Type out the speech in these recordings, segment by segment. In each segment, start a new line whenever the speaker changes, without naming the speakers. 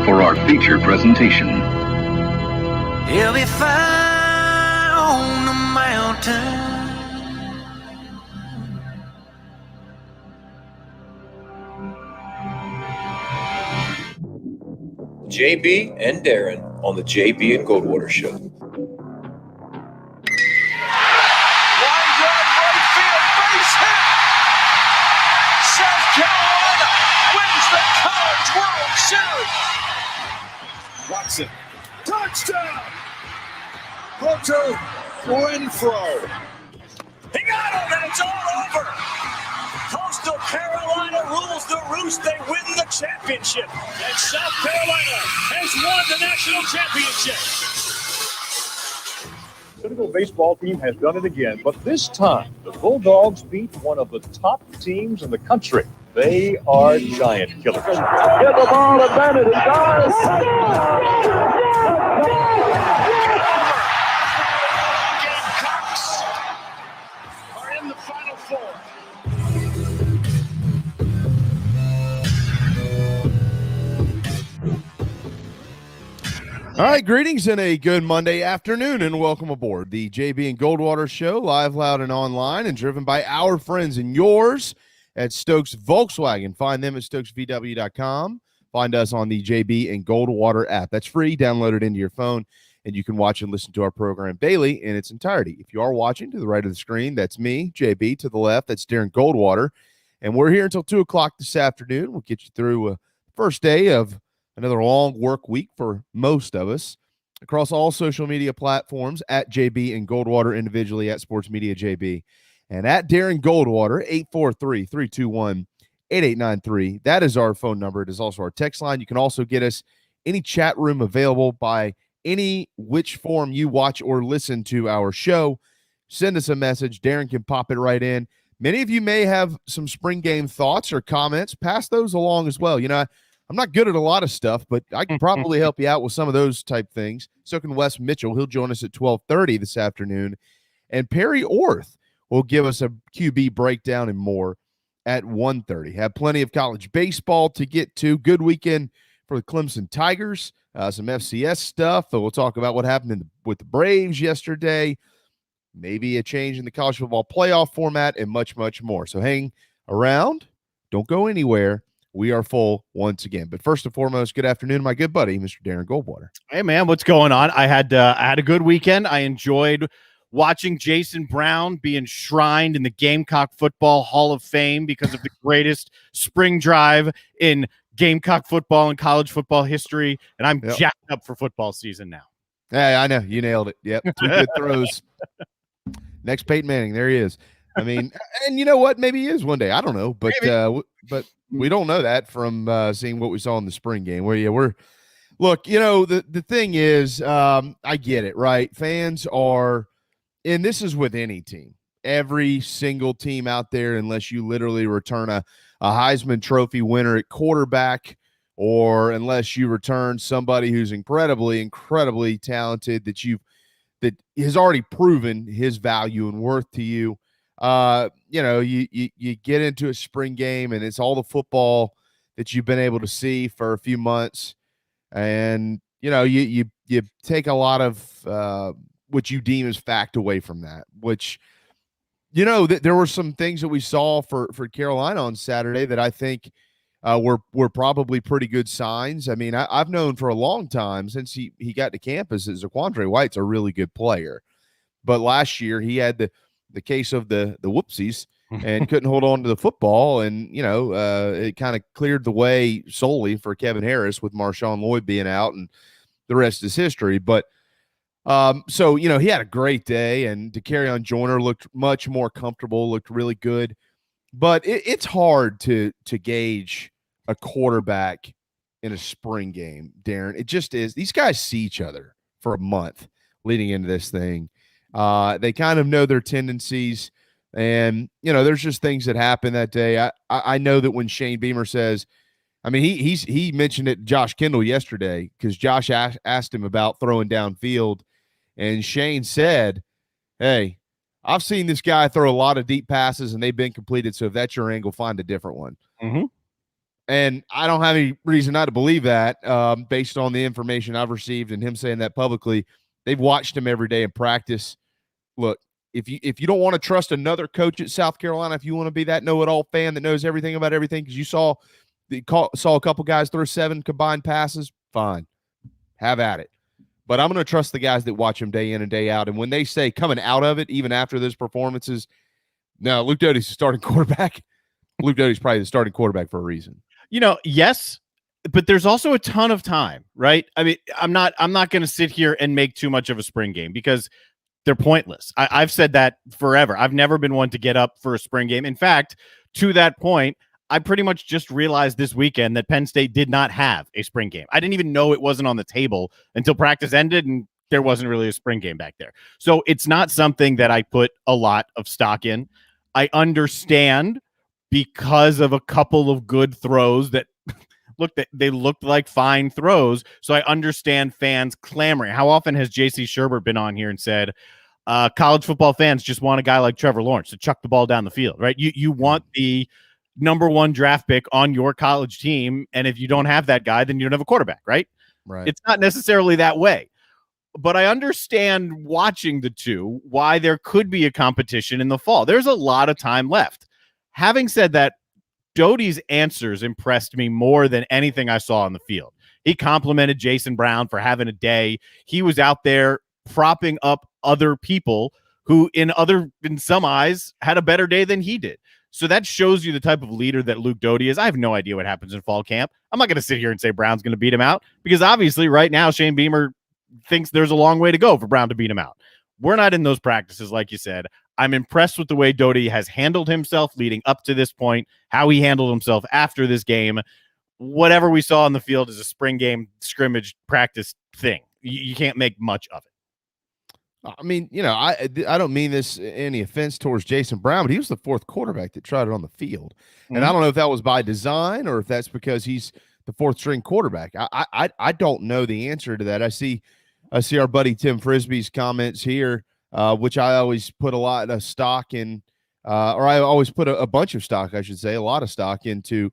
for our feature presentation.
He'll be fine on the mountain.
JB and Darren on the JB and Goldwater Show.
Line drive right field, base hit. South Carolina wins the College World Series.
Watson, touchdown! Hunter Renfro.
He got him, and it's all over. Coastal Carolina rules the roost. They win the championship. And South Carolina has won the national championship.
Senegal baseball team has done it again, but this time the Bulldogs beat one of the top teams in the country. They are giant killers. Get the ball to Bennett. He does.
Gamecocks are in the Final Four.
All right, greetings and a good Monday afternoon, and welcome aboard the JB and Goldwater Show, live, loud, and online, and driven by our friends and yours at Stokes Volkswagen. Find them at stokesvw.com. Find us on the JB and Goldwater app. That's free. Download it into your phone, and you can watch and listen to our program daily in its entirety. If you are watching to the right of the screen, that's me, JB. To the left, that's Darren Goldwater. And we're here until 2 o'clock this afternoon. We'll get you through the first day of another long work week for most of us across all social media platforms at JB and Goldwater individually at Sports Media JB and at Darren Goldwater 843-321-8893. That is our phone number. It is also our text line. You can also get us any chat room available by any which form you watch or listen to our show. Send us a message. Darren can pop it right in. Many of you may have some spring game thoughts or comments. Pass those along as well. You know, I'm not good at a lot of stuff, but I can probably help you out with some of those type things. So can Wes Mitchell. He'll join us at 12:30 this afternoon. And Perry Orth will give us a QB breakdown and more at 1:30. Have plenty of college baseball to get to. Good weekend for the Clemson Tigers. Some FCS stuff. We'll talk about what happened with the Braves yesterday. Maybe a change in the college football playoff format and much, much more. So hang around. Don't go anywhere. We are full once again. But first and foremost, good afternoon, my good buddy, Mr. Darren Goldwater.
Hey, man, what's going on? I had a good weekend. I enjoyed watching Jason Brown be enshrined in the Gamecock Football Hall of Fame because of the greatest spring drive in Gamecock football and college football history. And I'm jacked up for football season now.
Hey, I know. You nailed it. Yep. 2 good throws. Next Peyton Manning. There he is. I mean, and you know what? Maybe he is one day. I don't know. But we don't know that from seeing what we saw in the spring game. Look, you know, the thing is, I get it, right? Fans are, and this is with any team, every single team out there, unless you literally return a Heisman Trophy winner at quarterback, or unless you return somebody who's incredibly, incredibly talented that has already proven his value and worth to you. You know, you get into a spring game and it's all the football that you've been able to see for a few months. And, you know, you take a lot of what you deem as fact away from that, which, you know, there were some things that we saw for Carolina on Saturday that I think were probably pretty good signs. I mean, I've known for a long time since he got to campus that Zaquandre White's a really good player. But last year he had the case of the whoopsies and couldn't hold on to the football. And, you know, it kind of cleared the way solely for Kevin Harris with Marshawn Lloyd being out, and the rest is history. But so, you know, he had a great day, and Dakereon Joyner looked much more comfortable, looked really good. But it's hard to gauge a quarterback in a spring game, Darren. It just is. These guys see each other for a month leading into this thing. They kind of know their tendencies, and, you know, there's just things that happen that day. I know that when Shane Beamer says, I mean, he mentioned it to Josh Kendall yesterday because Josh asked him about throwing downfield, and Shane said, hey, I've seen this guy throw a lot of deep passes and they've been completed. So if that's your angle, find a different one.
Mm-hmm.
And I don't have any reason not to believe that, based on the information I've received and him saying that publicly. They've watched him every day in practice. Look, if you don't want to trust another coach at South Carolina, if you want to be that know-it-all fan that knows everything about everything, because you saw a couple guys throw 7 combined passes, fine, have at it. But I'm going to trust the guys that watch him day in and day out. And when they say coming out of it, even after those performances, no, Luke Doty's the starting quarterback. Luke Doty's probably the starting quarterback for a reason.
Yes, but there's also a ton of time, right? I mean, I'm not going to sit here and make too much of a spring game because they're pointless. I've said that forever. I've never been one to get up for a spring game. In fact, to that point, I pretty much just realized this weekend that Penn State did not have a spring game. I didn't even know it wasn't on the table until practice ended, and there wasn't really a spring game back there. So it's not something that I put a lot of stock in. I understand because of a couple of good throws that they looked like fine throws. So I understand fans clamoring. How often has J.C. Sherbert been on here and said, college football fans just want a guy like Trevor Lawrence to chuck the ball down the field, right? You want the number 1 draft pick on your college team. And if you don't have that guy, then you don't have a quarterback, right?
Right.
It's not necessarily that way. But I understand watching the two, why there could be a competition in the fall. There's a lot of time left. Having said that, Doty's answers impressed me more than anything I saw on the field. He complimented Jason Brown for having a day. He was out there propping up other people who in some eyes had a better day than he did. So that shows you the type of leader that Luke Doty is. I have no idea what happens in fall camp. I'm not going to sit here and say Brown's going to beat him out because obviously right now Shane Beamer thinks there's a long way to go for Brown to beat him out. We're not in those practices, like you said. I'm impressed with the way Doty has handled himself leading up to this point, how he handled himself after this game. Whatever we saw on the field is a spring game scrimmage practice thing. You can't make much of it.
I mean, I don't mean this any offense towards Jason Brown, but he was the 4th quarterback that tried it on the field. Mm-hmm. And I don't know if that was by design or if that's because he's the 4th string quarterback. I don't know the answer to that. I see our buddy Tim Frisbee's comments here, which I always put a lot of stock in, or I always put a bunch of stock, I should say, a lot of stock into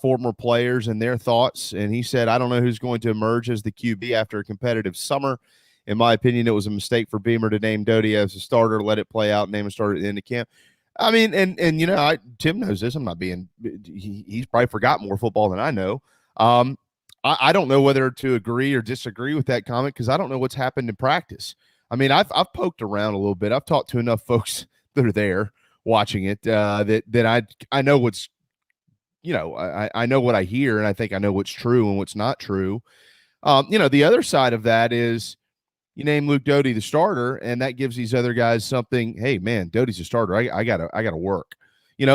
former players and their thoughts. And he said, I don't know who's going to emerge as the QB after a competitive summer. In my opinion, it was a mistake for Beamer to name Doty as a starter, let it play out, name a starter at the end of camp. I mean, and Tim knows this. I'm not being he's probably forgot more football than I know. I don't know whether to agree or disagree with that comment because I don't know what's happened in practice. I mean, I've poked around a little bit. I've talked to enough folks that are there watching it that I know what's, I know what I hear, and I think I know what's true and what's not true. The other side of that is you name Luke Doty the starter, and that gives these other guys something. Hey, man, Doty's a starter. I gotta work.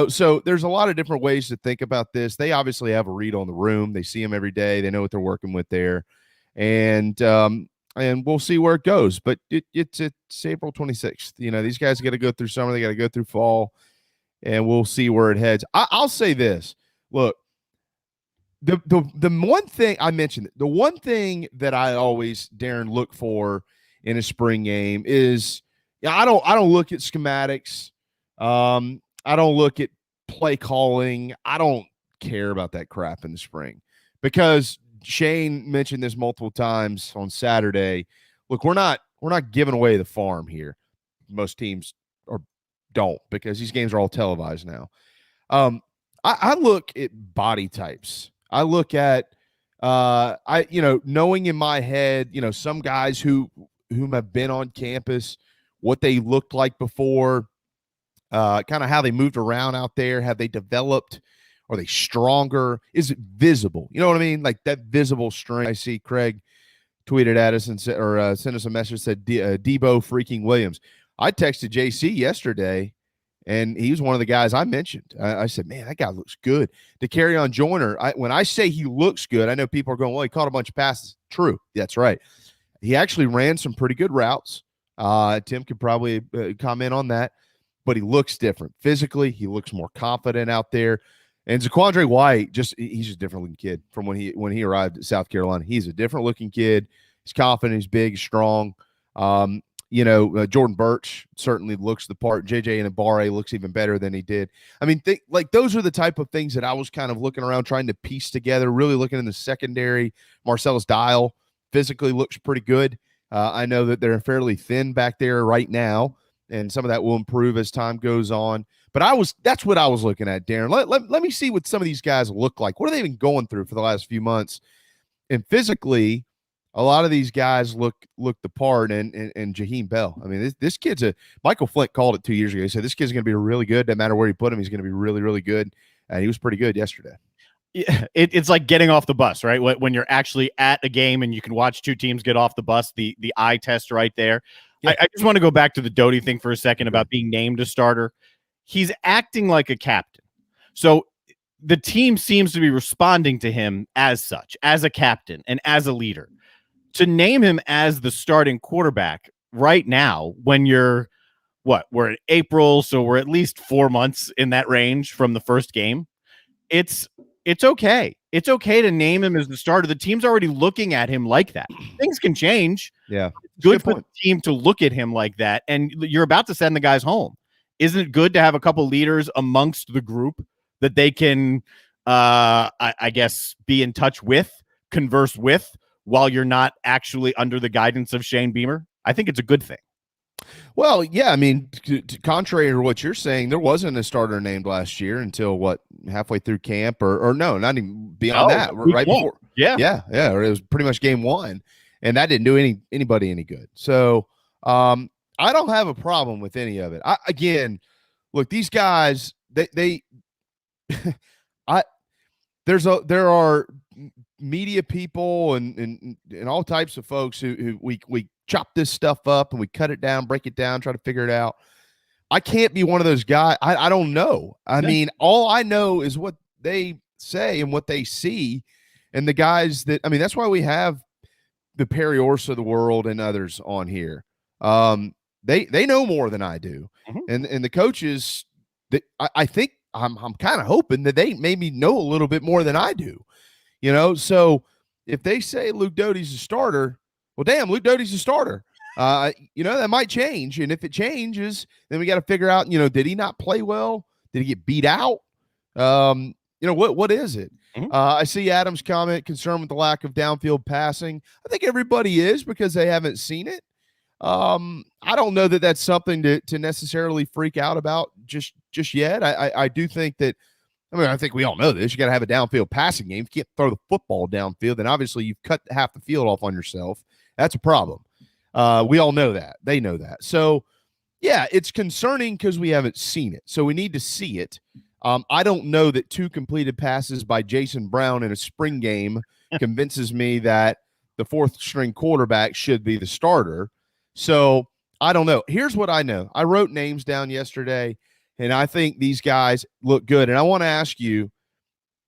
So there's a lot of different ways to think about this. They obviously have a read on the room. They see him every day. They know what they're working with there, and we'll see where it goes. But it's April 26th. These guys got to go through summer. They got to go through fall, and we'll see where it heads. I'll say this. Look, the one thing I mentioned, the one thing that I always, Darren, look for in a spring game is I don't look at schematics. I don't look at play calling. I don't care about that crap in the spring because Shane mentioned this multiple times on Saturday. Look, we're not giving away the farm here. Most teams don't because these games are all televised now. I look at body types. I look at knowing in my head, some guys whom have been on campus, what they looked like before, kind of how they moved around out there. Have they developed? Are they stronger? Is it visible? You know what I mean? Like that visible strength. I see Craig tweeted at us and sent us a message, said Debo freaking Williams. I texted JC yesterday, and he was one of the guys I mentioned. I said, man, that guy looks good. To carry on Joyner, when I say he looks good, I know people are going, well, he caught a bunch of passes. True. That's right. He actually ran some pretty good routes. Tim could probably comment on that, but he looks different. Physically, he looks more confident out there. And Zaquandre Wyatt, he's just a different looking kid from when he arrived at South Carolina. He's a different looking kid. He's confident. He's big, strong. Jordan Birch certainly looks the part. JJ Inabare looks even better than he did. I mean, those are the type of things that I was kind of looking around trying to piece together, really looking in the secondary. Marcellus Dial physically looks pretty good. I know that they're fairly thin back there right now, and some of that will improve as time goes on. But that's what I was looking at, Darren. Let me see what some of these guys look like. What are they even going through for the last few months? And physically, a lot of these guys look the part, and Jaheim Bell. I mean, this kid's Michael Flint called it 2 years ago. He said this kid's going to be really good. No matter where you put him, he's going to be really, really good. And he was pretty good yesterday.
Yeah, it's like getting off the bus, right? When you're actually at a game and you can watch two teams get off the bus, the eye test right there. Yeah. I just want to go back to the Doty thing for a second about being named a starter. He's acting like a captain. So the team seems to be responding to him as such, as a captain and as a leader. To name him as the starting quarterback right now, when we're in April, so we're at least 4 months in that range from the first game. It's okay. It's okay to name him as the starter. The team's already looking at him like that. Things can change.
Yeah.
Good for the team to look at him like that. And you're about to send the guys home. Isn't it good to have a couple leaders amongst the group that they can, I guess, be in touch with, converse with, while you're not actually under the guidance of Shane Beamer? I think it's a good thing.
Well, yeah, I mean, contrary to what you're saying, there wasn't a starter named last year until halfway through camp, or no, not even beyond that, right before. Yeah. It was pretty much game one, and that didn't do anybody any good. So I don't have a problem with any of it. Look, these guys, there are media people and all types of folks who we chop this stuff up and we cut it down, break it down, try to figure it out. I can't be one of those guys. I don't know. I mean, all I know is what they say and what they see, and the guys that's why we have the Perry Orsa of the world and others on here. They know more than I do. Mm-hmm. And the coaches, I think I'm kind of hoping that they maybe know a little bit more than I do. So if they say Luke Doty's a starter, well, damn, Luke Doty's a starter. That might change. And if it changes, then we got to figure out, did he not play well? Did he get beat out? What is it? Mm-hmm. I see Adam's comment, concerned with the lack of downfield passing. I think everybody is, because they haven't seen it. I don't know that that's something to necessarily freak out about just yet. I do think that, I think we all know this. You got to have a downfield passing game. If you can't throw the football downfield, then obviously you've cut half the field off on yourself. That's a problem. We all know that. They know that. So, yeah, it's concerning because we haven't seen it. So we need to see it. I don't know that 2 completed passes by Jason Brown in a spring game convinces me that the 4th-string quarterback should be the starter. So I don't know. Here's what I know. I wrote names down yesterday, and I think these guys look good. And I want to ask you,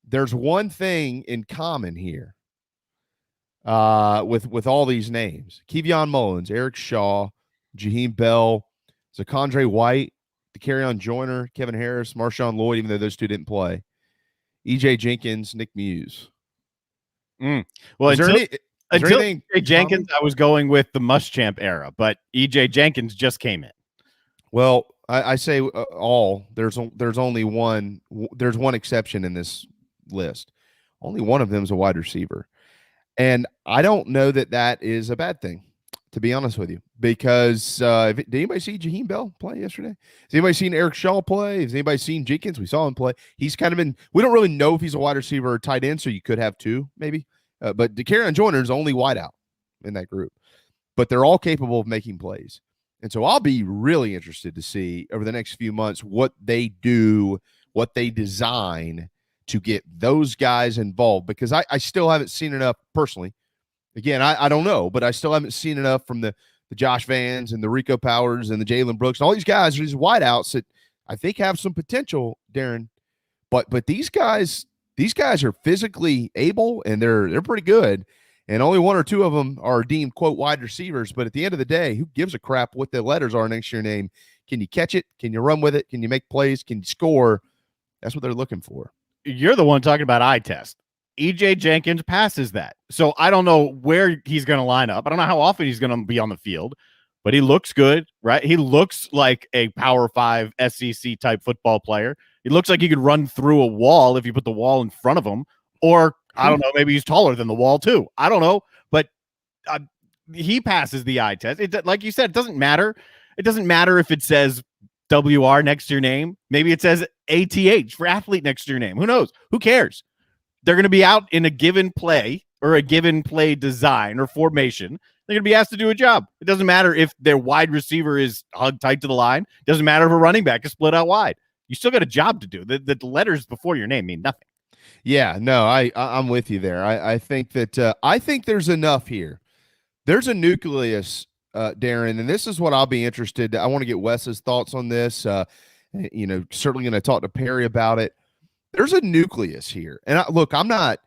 there's one thing in common here with all these names. Kevion Mullins, Eric Shaw, Jaheim Bell, Zaquandre Wyatt, DeCarrion Joyner, Kevin Harris, Marshawn Lloyd, even though those 2 didn't play, E.J. Jenkins, Nick Muse.
Well, until E.J. Jenkins, I was going with the Muschamp era, but E.J. Jenkins just came in.
Well, I say all. There's only one. There's one exception in this list. Only one of them is a wide receiver, and I don't know that is a bad thing, to be honest with you. Because did anybody see Jaheim Bell play yesterday? Has anybody seen Eric Shaw play? Has anybody seen Jenkins? We saw him play. He's kind of been. We don't really know if he's a wide receiver or tight end, so you could have 2 maybe. But DeCarrion Joyner is only wide out in that group. But they're all capable of making plays. And so I'll be really interested to see over the next few months what they do, what they design to get those guys involved. Because I still haven't seen enough personally. Again, I don't know, but I still haven't seen enough from the Josh Vans and the Rico Powers and the Jalen Brooks. And all these guys are these wideouts that I think have some potential, Darren. But these guys are physically able, and they're pretty good, and only 1 or 2 of them are deemed, quote, wide receivers. But at the end of the day, who gives a crap what the letters are next to your name? Can you catch it? Can you run with it? Can you make plays? Can you score? That's what they're looking for.
You're the one talking about eye test. E.J. Jenkins passes that. So I don't know where he's going to line up. I don't know how often he's going to be on the field. but he looks good, right? He looks like a Power 5 SEC type football player. He looks like he could run through a wall if you put the wall in front of him, or I don't know, maybe he's taller than the wall too. I don't know, but he passes the eye test. Like you said, it doesn't matter. It doesn't matter if it says WR next to your name. Maybe it says ATH for athlete next to your name. Who knows? Who cares? They're going to be out in a given play or a given play design or formation. They're going to be asked to do a job. It doesn't matter if their wide receiver is hugged tight to the line. It doesn't matter if a running back is split out wide. You still got a job to do. The letters before your name mean nothing.
Yeah, no, I'm with you there. I think that I think there's enough here. There's a nucleus, Darren, and this is what I'll be interested. I want to get Wes's thoughts on this. Certainly going to talk to Perry about it. There's a nucleus here, and look, I'm not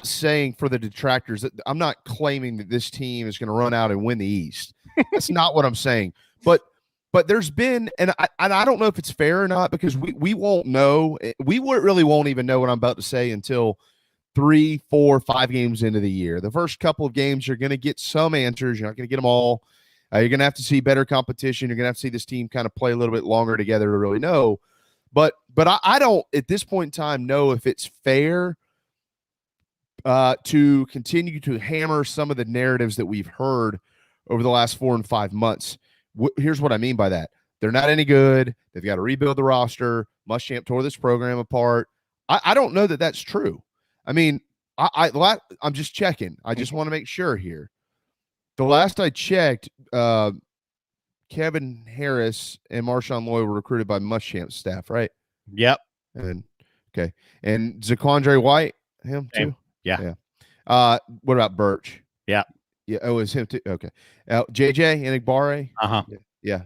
saying for the detractors that I'm not claiming that this team is going to run out and win the East. That's not what I'm saying. But there's been, and I don't know if it's fair or not, because we won't know. We really won't even know what I'm about to say until 3, 4, 5 games into the year. The first couple of games, you're going to get some answers. You're not going to get them all. You're going to have to see better competition. You're going to have to see this team kind of play a little bit longer together to really know. But I don't, at this point in time, know if it's fair to continue to hammer some of the narratives that we've heard over the last 4 and 5 months. Here's what I mean by that. They're not any good. They've got to rebuild the roster. Muschamp tore this program apart. I don't know that that's true. I mean, I'm just checking. I just want to make sure here. The last I checked, Kevin Harris and Marshawn Lloyd were recruited by Muschamp's staff, right?
Yep.
And okay. And Zaquandre Wyatt, him too?
Yeah.
What about Birch?
Yeah.
Yeah. Oh, it's him too. Okay. JJ Enigbare.
Uh-huh.
Yeah.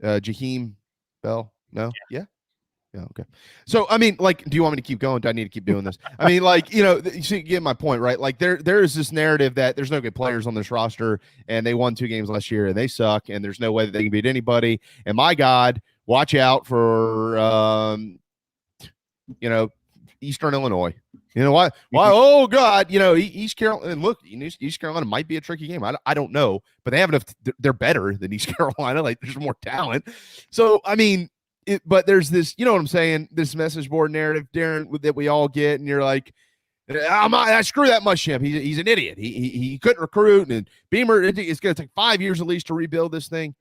Jaheim Bell. No. Yeah. Yeah. Okay. So, I mean, like, do you want me to keep going? Do I need to keep doing this? I mean, like, you see, get my point, right? Like, there is this narrative that there's no good players on this roster, and they won 2 games last year, and they suck, and there's no way that they can beat anybody. And my God, watch out for, Eastern Illinois. You know why? Why? Oh God! East Carolina. And look, East Carolina might be a tricky game. I don't know, but they have enough. They're better than East Carolina. Like, there's more talent. So I mean, but there's this. You know what I'm saying? This message board narrative, Darren, that we all get, and you're like, screw that Muschamp. He's an idiot. He couldn't recruit, and Beamer. It's going to take 5 years at least to rebuild this thing.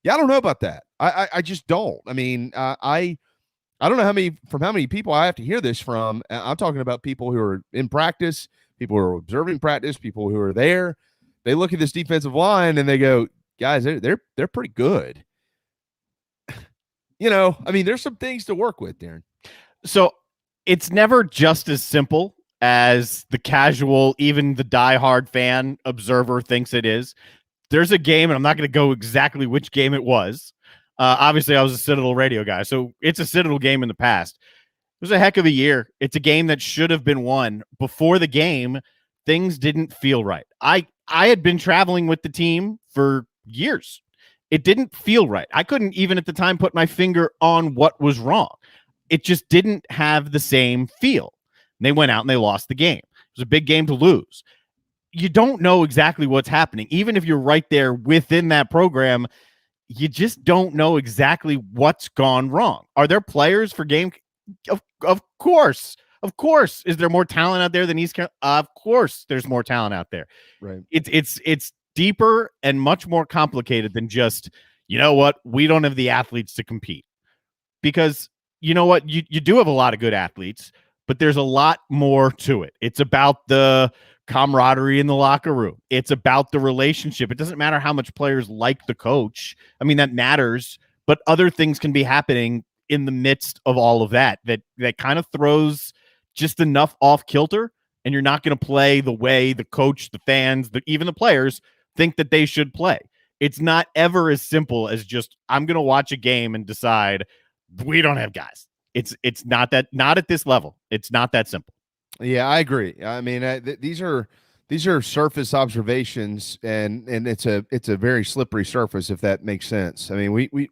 Yeah, I don't know about that. I just don't. I mean, I don't know how many people I have to hear this from. I'm talking about people who are in practice, people who are observing practice, people who are there. They look at this defensive line and they go, guys, they're pretty good. I mean, there's some things to work with, Darren.
So it's never just as simple as the casual, even the diehard fan observer thinks it is. There's a game, and I'm not going to go exactly which game it was. Obviously, I was a Citadel radio guy, so it's a Citadel game in the past. It was a heck of a year. It's a game that should have been won. Before the game, things didn't feel right. I had been traveling with the team for years. It didn't feel right. I couldn't even at the time put my finger on what was wrong. It just didn't have the same feel. And they went out and they lost the game. It was a big game to lose. You don't know exactly what's happening. Even if you're right there within that program, you just don't know exactly what's gone wrong. Are there players for game? Of course. Of course. Is there more talent out there than East Carolina? Of course there's more talent out there.
Right.
It's deeper and much more complicated than just, you know what, we don't have the athletes to compete. Because you know what, you do have a lot of good athletes, but there's a lot more to it. It's about the camaraderie in the locker room. It's about the relationship. It doesn't matter how much players like the coach. I mean, that matters, but other things can be happening in the midst of all of that kind of throws just enough off kilter, and you're not going to play the way the coach, the fans, even the players think that they should play. It's not ever as simple as just, I'm going to watch a game and decide we don't have guys. It's not at this level. It's not that simple.
Yeah, I agree. I mean, these are surface observations, and it's a very slippery surface, if that makes sense. I mean, we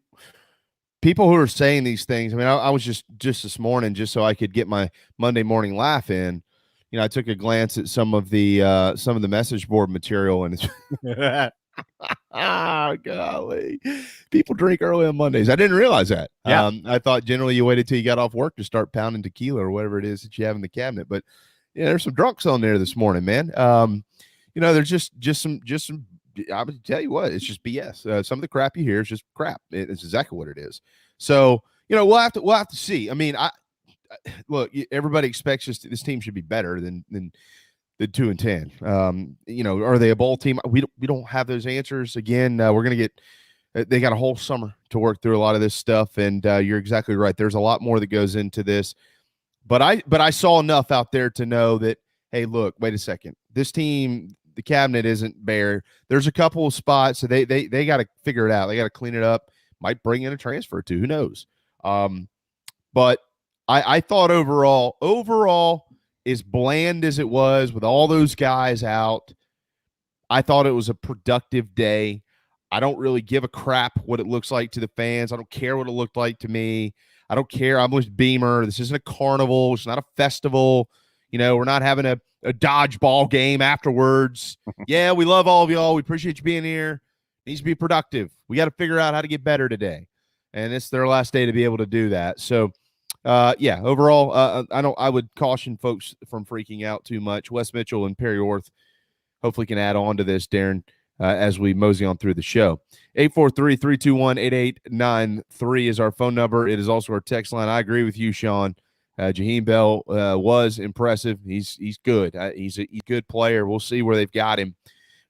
people who are saying these things. I mean, I was just this morning, just so I could get my Monday morning laugh in. I took a glance at some of the message board material, and Golly. People drink early on Mondays. I didn't realize that.
Yeah.
I thought generally you waited till you got off work to start pounding tequila or whatever it is that you have in the cabinet. But yeah, there's some drunks on there this morning, man. There's just some. I would tell you what, it's just BS. Some of the crap you hear is just crap. It's exactly what it is. So we'll have to see. I mean, look, everybody expects this team should be better than the 2-10. Are they a bowl team? We don't have those answers. Again, we're gonna get. They got a whole summer to work through a lot of this stuff, and you're exactly right. There's a lot more that goes into this, but I saw enough out there to know that, hey, look, wait a second. This team, the cabinet isn't bare. There's a couple of spots, so they got to figure it out. They got to clean it up. Might bring in a transfer too. Who knows? But I thought overall, as bland as it was with all those guys out, I thought it was a productive day. I don't really give a crap what it looks like to the fans. I don't care what it looked like to me. I don't care. I'm with Beamer. This isn't a carnival. It's not a festival. We're not having a dodgeball game afterwards. Yeah, we love all of y'all. We appreciate you being here. It needs to be productive. We got to figure out how to get better today. And it's their last day to be able to do that. So, overall, I would caution folks from freaking out too much. Wes Mitchell and Perry Orth hopefully can add on to this, Darren, as we mosey on through the show. 843-321-8893 is our phone number. It is also our text line. I agree with you, Sean. Jaheim Bell was impressive. He's good. He's a good player. We'll see where they've got him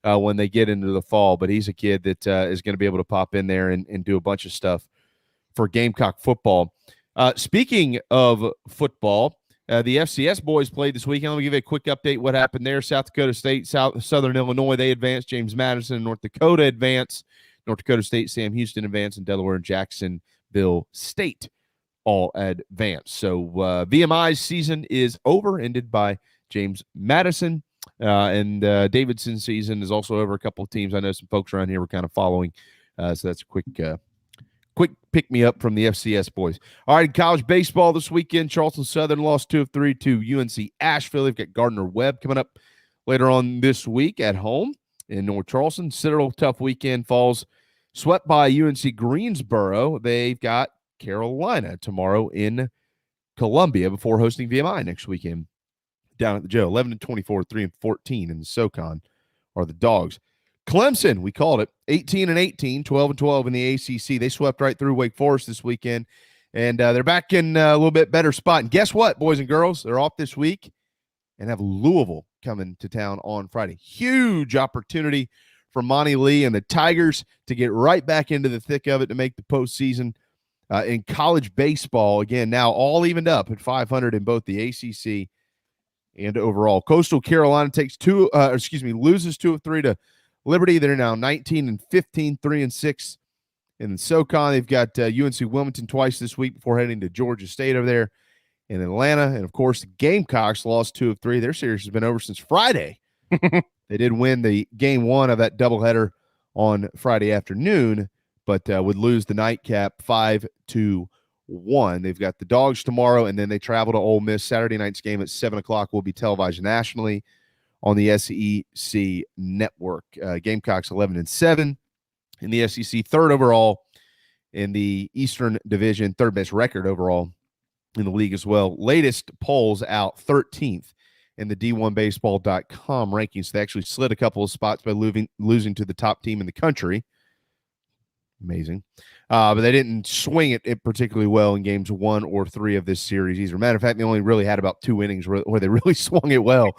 when they get into the fall. But he's a kid that is going to be able to pop in there and do a bunch of stuff for Gamecock football. Speaking of football, the FCS boys played this weekend. Let me give you a quick update what happened there. South Dakota State, Southern Illinois, they advanced. James Madison, North Dakota advanced. North Dakota State, Sam Houston advanced. And Delaware and Jacksonville State all advanced. So VMI's season is over, ended by James Madison. And Davidson's season is also over. A couple of teams I know some folks around here were kind of following. So that's a quick pick me up from the FCS boys. All right, in college baseball this weekend, Charleston Southern lost 2 of 3 to UNC Asheville. They've got Gardner Webb coming up later on this week at home in North Charleston. Citadel, tough weekend. Falls swept by UNC Greensboro. They've got Carolina tomorrow in Columbia before hosting VMI next weekend down at the Joe. 11-24, 3-14 in the SoCon are the Dogs. Clemson, we called it, 18-18, 12-12 in the ACC. They swept right through Wake Forest this weekend, and they're back in a little bit better spot. And guess what, boys and girls? They're off this week and have Louisville coming to town on Friday. Huge opportunity for Monty Lee and the Tigers to get right back into the thick of it to make the postseason in college baseball. Again, now all evened up at 500 in both the ACC and overall. Coastal Carolina loses 2 of 3 to Liberty. They're now 19-15, 3-6 in the SoCon. They've got UNC Wilmington twice this week before heading to Georgia State over there in Atlanta. And, of course, the Gamecocks lost 2 of 3. Their series has been over since Friday. They did win the game 1 of that doubleheader on Friday afternoon, but would lose the nightcap 5-1. They've got the Dogs tomorrow, and then they travel to Ole Miss. Saturday night's game at 7 o'clock will be televised nationally on the SEC network. Gamecocks 11-7 in the SEC, third overall in the Eastern Division, third best record overall in the league as well. Latest polls out, 13th in the D1Baseball.com rankings. They actually slid a couple of spots by losing to the top team in the country. Amazing. But they didn't swing it particularly well in games 1 or 3 of this series either. Matter of fact, they only really had about 2 innings where they really swung it well.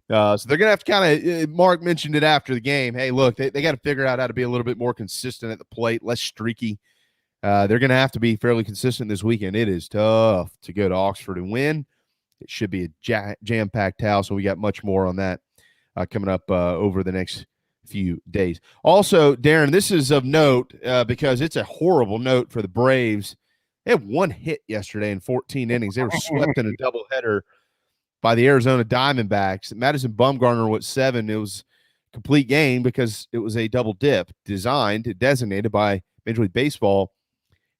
So they're going to have to kind of, Mark mentioned it after the game. Hey, look, they got to figure out how to be a little bit more consistent at the plate, less streaky. They're going to have to be fairly consistent this weekend. It is tough to go to Oxford and win. It should be a jam-packed house, and we got much more on that coming up over the next few days. Also, Darren, this is of note because it's a horrible note for the Braves. They had 1 hit yesterday in 14 innings. They were swept in a doubleheader by the Arizona Diamondbacks. Madison Bumgarner was 7. It was a complete game because it was a double dip designated by Major League Baseball,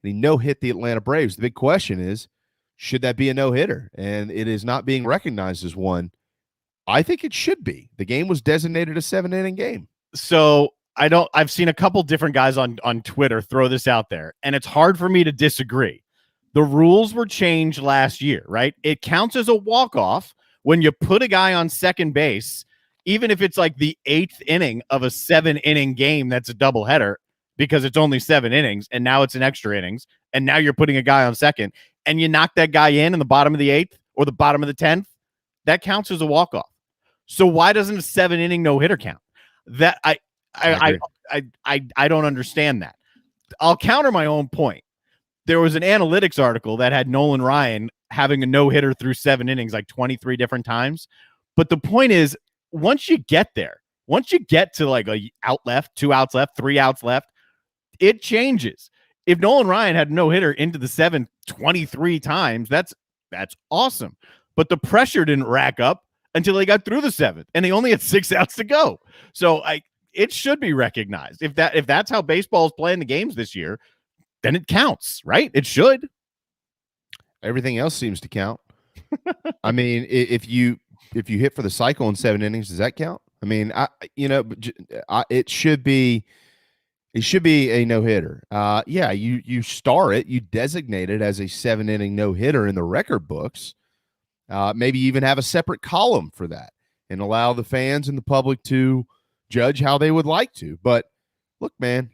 and he no-hit the Atlanta Braves. The big question is, should that be a no-hitter? And it is not being recognized as one. I think it should be. The game was designated a 7-inning game.
So I've seen a couple different guys on Twitter throw this out there, and it's hard for me to disagree. The rules were changed last year, right? It counts as a walk-off when you put a guy on second base, even if it's like the 8th inning of a 7-inning game that's a doubleheader, because it's only 7 innings, and now it's an extra innings, and now you're putting a guy on second, and you knock that guy in the bottom of the 8th or the bottom of the 10th, that counts as a walk-off. So why doesn't a 7-inning no-hitter count? That I don't understand that. I'll counter my own point. There was an analytics article that had Nolan Ryan having a no-hitter through 7 innings like 23 different times. But the point is, once you get there, once you get to like a out left, 2 outs left, 3 outs left, it changes. If Nolan Ryan had no hitter into the 7th 23 times, that's awesome. But the pressure didn't rack up until they got through the 7th, and they only had 6 outs to go. So it should be recognized. If that's how baseball is playing the games this year, then it counts, right? It should.
Everything else seems to count. I mean, if you hit for the cycle in 7 innings, does that count? I mean, it should be a no-hitter. Yeah, you star it, you designate it as a 7-inning no-hitter in the record books. Maybe even have a separate column for that and allow the fans and the public to judge how they would like to. But look, man,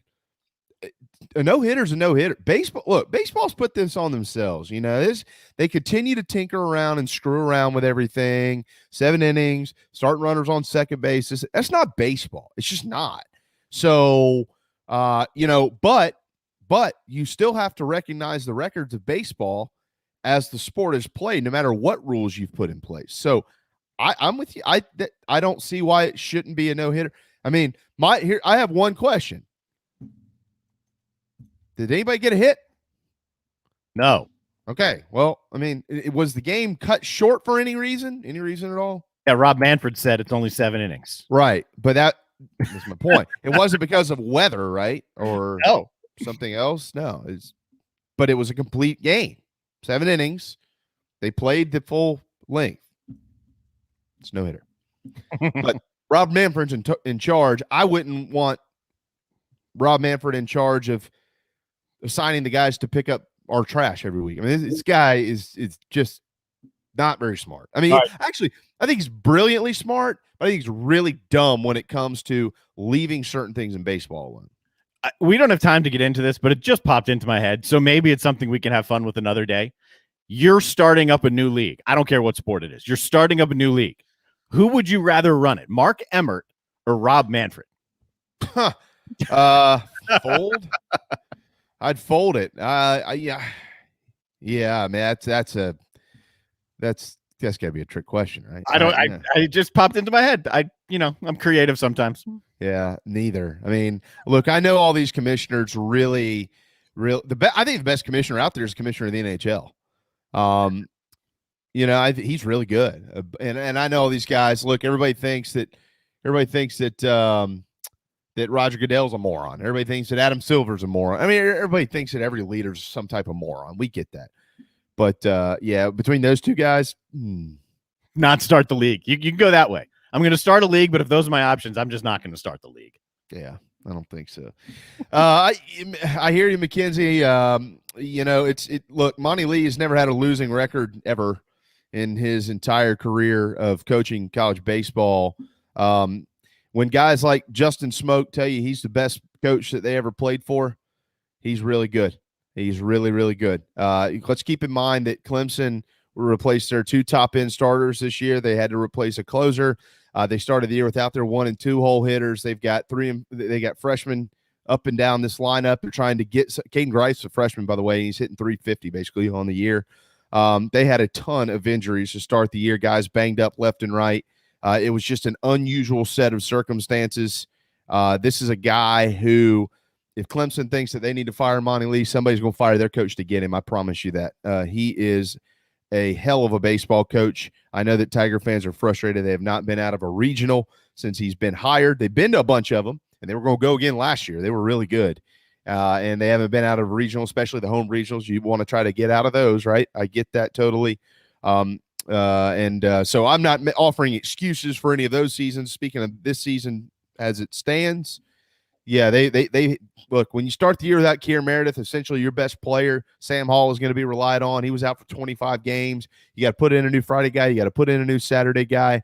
a no-hitter's a no-hitter. Baseball's put this on themselves. They continue to tinker around and screw around with everything. 7 innings, starting runners on second base. That's not baseball. It's just not. So, but you still have to recognize the records of baseball as the sport is played, no matter what rules you've put in place. So I'm with you. I don't see why it shouldn't be a no-hitter. I mean, I have one question. Did anybody get a hit?
No.
Okay. Well, I mean, was the game cut short for any reason? Any reason at all?
Yeah, Rob Manfred said it's only 7 innings.
Right. But that's my point. It wasn't because of weather, right? Or something else? No. But it was a complete game. 7 innings. They played the full length. It's no hitter. But Rob Manfred's in charge. I wouldn't want Rob Manfred in charge of assigning the guys to pick up our trash every week. I mean, this guy is just not very smart. I mean, actually, I think he's brilliantly smart, but I think he's really dumb when it comes to leaving certain things in baseball alone.
We don't have time to get into this, but it just popped into my head. So maybe it's something we can have fun with another day. You're starting up a new league. I don't care what sport it is. You're starting up a new league. Who would you rather run it? Mark Emmert or Rob Manfred?
Fold? I'd fold it. Yeah. I mean, that's gotta be a trick question, right?
I just popped into my head. I'm creative sometimes.
Yeah, neither. I mean, look, I know all these commissioners I think the best commissioner out there is commissioner of the NHL. He's really good. And I know all these guys. Look, everybody thinks that that Roger Goodell's a moron. Everybody thinks that Adam Silver's a moron. I mean, everybody thinks that every leader's some type of moron. We get that. But, between those two guys,
not start the league. You can go that way. I'm going to start a league, but if those are my options, I'm just not going to start the league.
Yeah, I don't think so. I hear you, McKenzie. Look, Monty Lee has never had a losing record ever in his entire career of coaching college baseball. When guys like Justin Smoke tell you he's the best coach that they ever played for, he's really good. He's really, really good. Let's keep in mind that Clemson replaced their 2 top-end starters this year. They had to replace a closer. They started the year without their 1 and 2 hole hitters. They've got they got freshmen up and down this lineup. They're trying to get Caden Grice, a freshman, by the way. He's hitting 350 basically on the year. They had a ton of injuries to start the year. Guys banged up left and right. It was just an unusual set of circumstances. This is a guy who, if Clemson thinks that they need to fire Monty Lee, somebody's going to fire their coach to get him. I promise you that. He is a hell of a baseball coach. I know that Tiger fans are frustrated. They have not been out of a regional since he's been hired. They've been to a bunch of them, and they were going to go again last year. They were really good. And they haven't been out of a regional, especially the home regionals. You want to try to get out of those, right? I get that totally. So I'm not offering excuses for any of those seasons. Speaking of this season as it stands, Yeah, they look, when you start the year without Keir Meredith, essentially your best player, Sam Hall, is going to be relied on. He was out for 25 games. You got to put in a new Friday guy. You got to put in a new Saturday guy.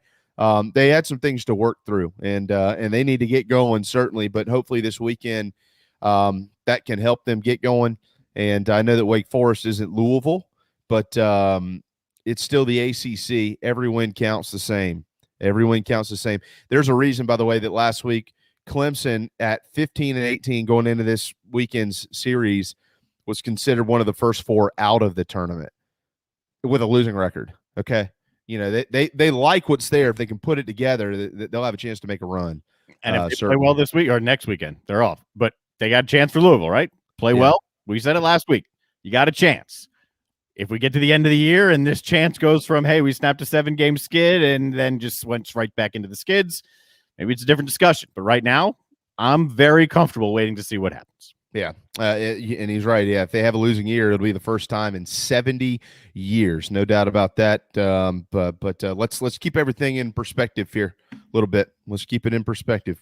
They had some things to work through, and they need to get going, certainly, but hopefully this weekend that can help them get going. And I know that Wake Forest isn't Louisville, but it's still the ACC. Every win counts the same. Every win counts the same. There's a reason, by the way, that last week Clemson at 15-18 going into this weekend's series was considered one of the first 4 out of the tournament with a losing record. Okay. You know, they like what's there. If they can put it together, they'll have a chance to make a run.
And if they play well this week or next weekend, they're off. But they got a chance for Louisville, right? Play well. We said it last week. You got a chance. If we get to the end of the year and this chance goes from, hey, we snapped a 7-game skid and then just went right back into the skids, maybe it's a different discussion. But right now, I'm very comfortable waiting to see what happens.
Yeah, and he's right. Yeah, if they have a losing year, it'll be the first time in 70 years, no doubt about that. But let's keep everything in perspective here a little bit. Let's keep it in perspective.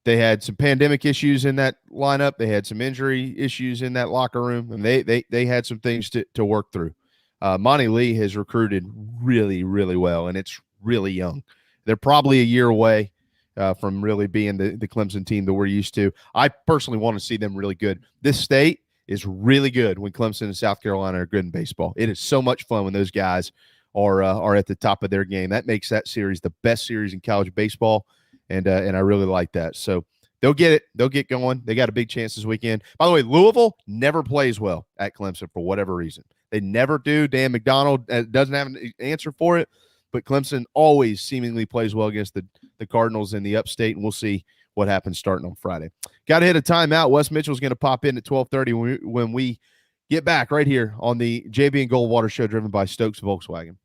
They had some pandemic issues in that lineup. They had some injury issues in that locker room, and they had some things to work through. Monty Lee has recruited really, really well, and it's really young. They're probably a year away from really being the Clemson team that we're used to. I personally want to see them really good. This state is really good when Clemson and South Carolina are good in baseball. It is so much fun when those guys are at the top of their game. That makes that series the best series in college baseball, and I really like that. So they'll get it. They'll get going. They got a big chance this weekend. By the way, Louisville never plays well at Clemson for whatever reason. They never do. Dan McDonald doesn't have an answer for it, but Clemson always seemingly plays well against the Cardinals in the upstate, and we'll see what happens starting on Friday. Got to hit a timeout. Wes Mitchell's going to pop in at 12:30 when we get back right here on the JB and Goldwater Show, driven by Stokes Volkswagen.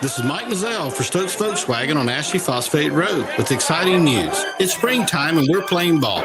This is Mike Naval for Stokes Volkswagen on Ashley Phosphate Road with exciting news. It's springtime and we're playing ball.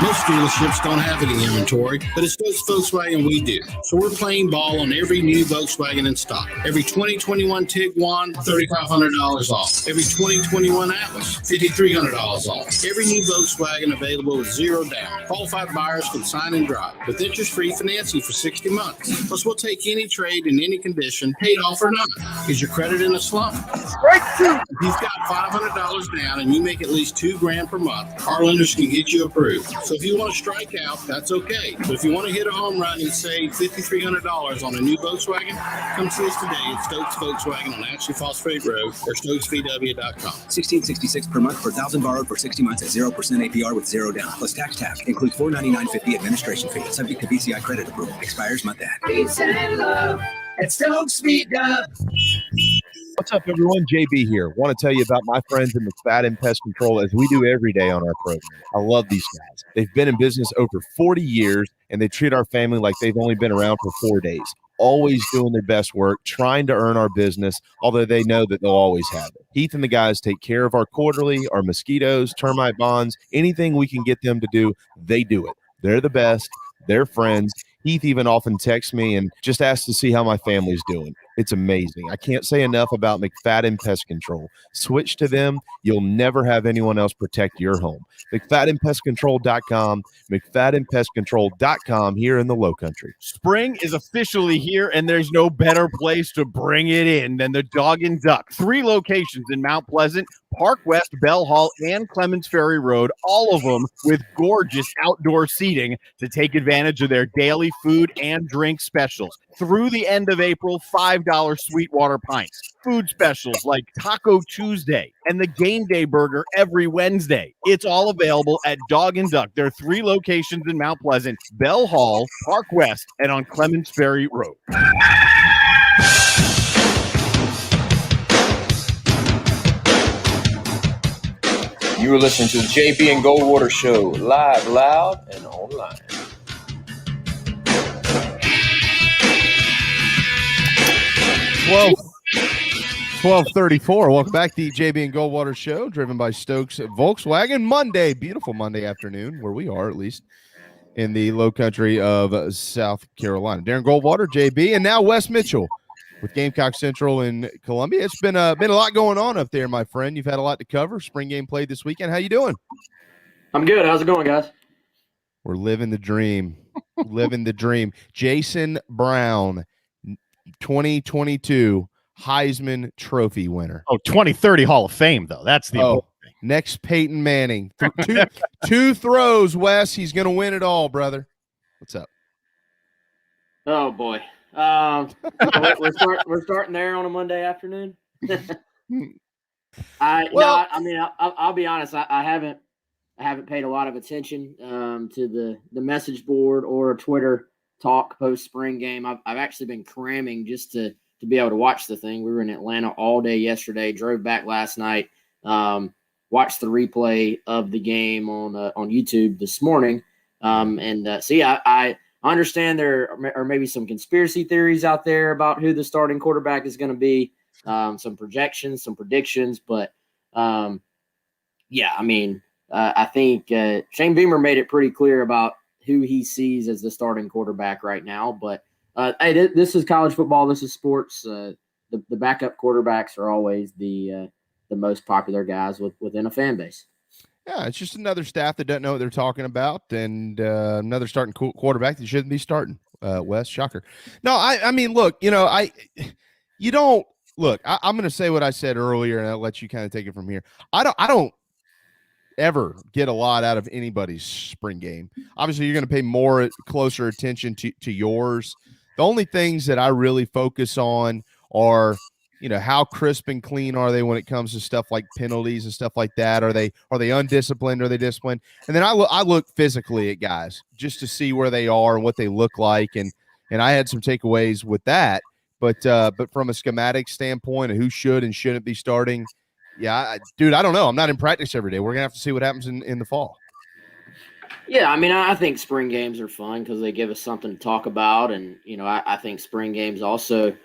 Most dealerships don't have any inventory, but at Stokes Volkswagen we do. So we're playing ball on every new Volkswagen in stock. Every 2021 Tiguan, $3,500 off. Every 2021 Atlas, $5,300 off. Every new Volkswagen available with zero down. Qualified buyers can sign and drive with interest-free financing for 60 months. Plus, we'll take any trade in any condition, paid off or not. Is your credit in a slump? If you've got $500 down and you make at least $2,000 per month, our lenders can get you approved. So if you want to strike out, that's okay. But if you want to hit a home run and save $5,300 on a new Volkswagen, come see us today at Stokes Volkswagen on Ashley Phosphate Road or StokesVW.com.
$1,666 per month for 1,000 borrowed for 60 months at 0% APR with zero down. Plus tax tab. Includes $499.50 administration fee. Subject to BCI credit approval. Expires month end.
Peace and love at Stokes VW.
What's up, everyone? JB here. Want to tell you about my friends in McFadden Pest Control, as we do every day on our program. I love these guys. They've been in business over 40 years, and they treat our family like they've only been around for 4 days. Always doing their best work, trying to earn our business, although they know that they'll always have it. Heath and the guys take care of our quarterly, our mosquitoes, termite bonds, anything we can get them to do, they do it. They're the best. They're friends. Heath even often texts me and just asks to see how my family's doing. It's amazing. I can't say enough about McFadden Pest Control. Switch to them. You'll never have anyone else protect your home. McFaddenPestControl.com, McFaddenPestControl.com here in the Low Country.
Spring is officially here, and there's no better place to bring it in than the Dog and Duck. 3 locations in Mount Pleasant, Park West, Bell Hall, and Clements Ferry Road, all of them with gorgeous outdoor seating to take advantage of their daily food and drink specials. Through the end of April, $5 Sweetwater pints. Food specials like Taco Tuesday and the Game Day Burger every Wednesday. It's all available at Dog and Duck. There are 3 locations in Mount Pleasant, Bell Hall, Park West, and on Clements Ferry Road.
You are listening to the JB and Goldwater Show, live, loud, and online.
Well, 12:34. Welcome back to the JB and Goldwater Show, driven by Stokes Volkswagen. Monday, beautiful Monday afternoon, where we are at least in the Low Country of South Carolina. Darren Goldwater, JB, and now Wes Mitchell with Gamecock Central in Columbia. It's been a lot going on up there, my friend. You've had a lot to cover. Spring game played this weekend. How you doing?
I'm good. How's it going, guys?
We're living the dream. Living the dream. Jason Brown, 2022 Heisman Trophy winner.
Oh, 2030 Hall of Fame, though. That's the important thing.
Next Peyton Manning. Two throws, Wes. He's going to win it all, brother. What's up?
Oh, boy. We're starting there on a Monday afternoon. I'll be honest. I haven't paid a lot of attention to the message board or Twitter talk post spring game. I've actually been cramming just to be able to watch the thing. We were in Atlanta all day yesterday. Drove back last night. Watched the replay of the game on YouTube this morning. I understand there are maybe some conspiracy theories out there about who the starting quarterback is going to be. Some projections, some predictions, but I think Shane Beamer made it pretty clear about who he sees as the starting quarterback right now. But hey, this is college football. This is sports. The backup quarterbacks are always the most popular guys within a fan base.
Yeah, it's just another staff that doesn't know what they're talking about, and another starting quarterback that shouldn't be starting. Wes, shocker. No, I mean, look, I'm going to say what I said earlier, and I'll let you kind of take it from here. I don't ever get a lot out of anybody's spring game. Obviously, you're going to pay closer attention to yours. The only things that I really focus on are, how crisp and clean are they when it comes to stuff like penalties and stuff like that? Are they undisciplined? Are they disciplined? And then I look physically at guys just to see where they are and what they look like. And I had some takeaways with that. But from a schematic standpoint of who should and shouldn't be starting, I don't know. I'm not in practice every day. We're gonna have to see what happens in the fall.
Yeah, I mean, I think spring games are fun because they give us something to talk about, and I think spring games also,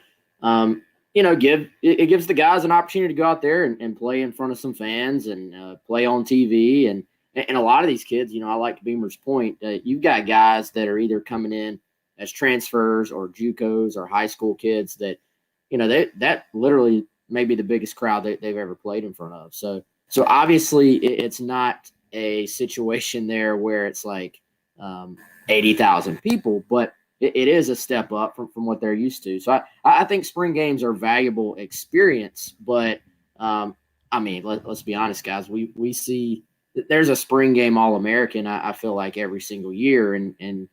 gives the guys an opportunity to go out there and play in front of some fans and play on TV, and a lot of these kids, I like Beamer's point. You've got guys that are either coming in as transfers or JUCOs or high school kids that, that literally may be the biggest crowd that they've ever played in front of. So obviously it's not a situation there where it's like 80,000 people, but it is a step up from what they're used to. So I think spring games are valuable experience, but let's be honest, guys. We see there's a spring game All-American, I feel like every single year. And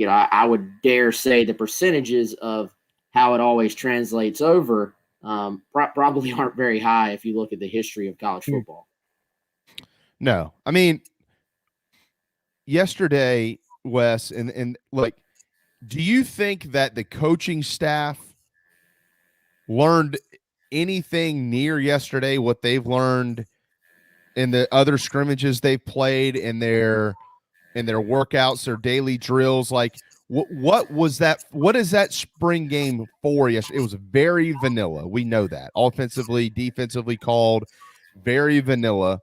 I would dare say the percentages of how it always translates over probably aren't very high if you look at the history of college football.
No, I mean, yesterday, Wes, and like, do you think that the coaching staff learned anything near yesterday, what they've learned in the other scrimmages they've played in their workouts, their daily drills? Like, what was that? What is that spring game for? Yesterday, it was very vanilla. We know that offensively, defensively called, very vanilla.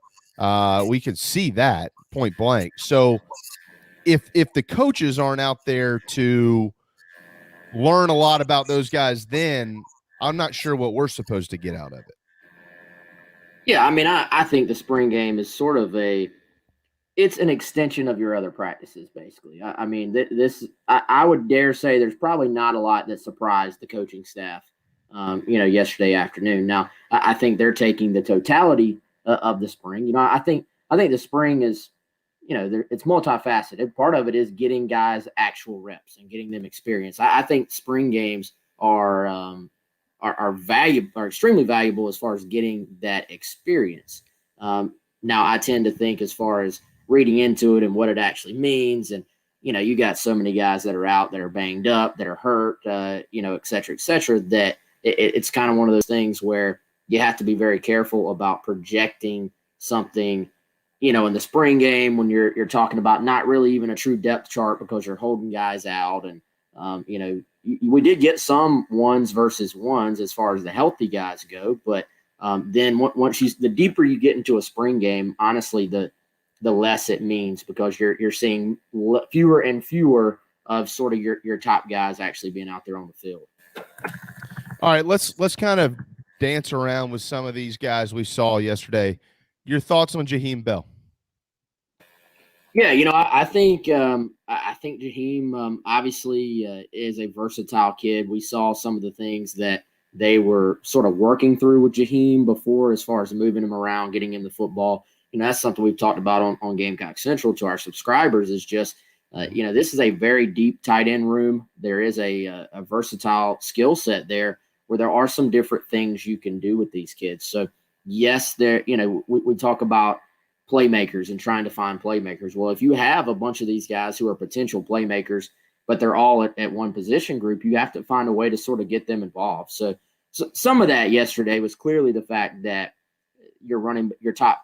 We could see that point blank. So if the coaches aren't out there to learn a lot about those guys, then I'm not sure what we're supposed to get out of it.
Yeah, I mean, I think the spring game is sort of it's an extension of your other practices, basically. I mean, I would dare say there's probably not a lot that surprised the coaching staff, yesterday afternoon. Now, I think they're taking the totality of the spring. I think the spring is, it's multifaceted. Part of it is getting guys actual reps and getting them experience. I think spring games are extremely valuable as far as getting that experience. Now, I tend to think as far as reading into it and what it actually means, and you got so many guys that are out, that are banged up, that are hurt, et cetera, that it's kind of one of those things where you have to be very careful about projecting something, in the spring game when you're talking about not really even a true depth chart because you're holding guys out. And, we did get some ones versus ones as far as the healthy guys go. But then the deeper you get into a spring game, honestly, the less it means because you're seeing fewer and fewer of sort of your top guys actually being out there on the field.
All right, let's kind of dance around with some of these guys we saw yesterday. Your thoughts on Jaheim Bell?
Yeah, I think Jaheim obviously is a versatile kid. We saw some of the things that they were sort of working through with Jaheim before, as far as moving him around, getting him the football. That's something we've talked about on Gamecock Central to our subscribers. Is just this is a very deep tight end room. There is a versatile skill set there where there are some different things you can do with these kids. So yes, we talk about playmakers and trying to find playmakers. Well, if you have a bunch of these guys who are potential playmakers, but they're all at one position group, you have to find a way to sort of get them involved. So some of that yesterday was clearly the fact that your top,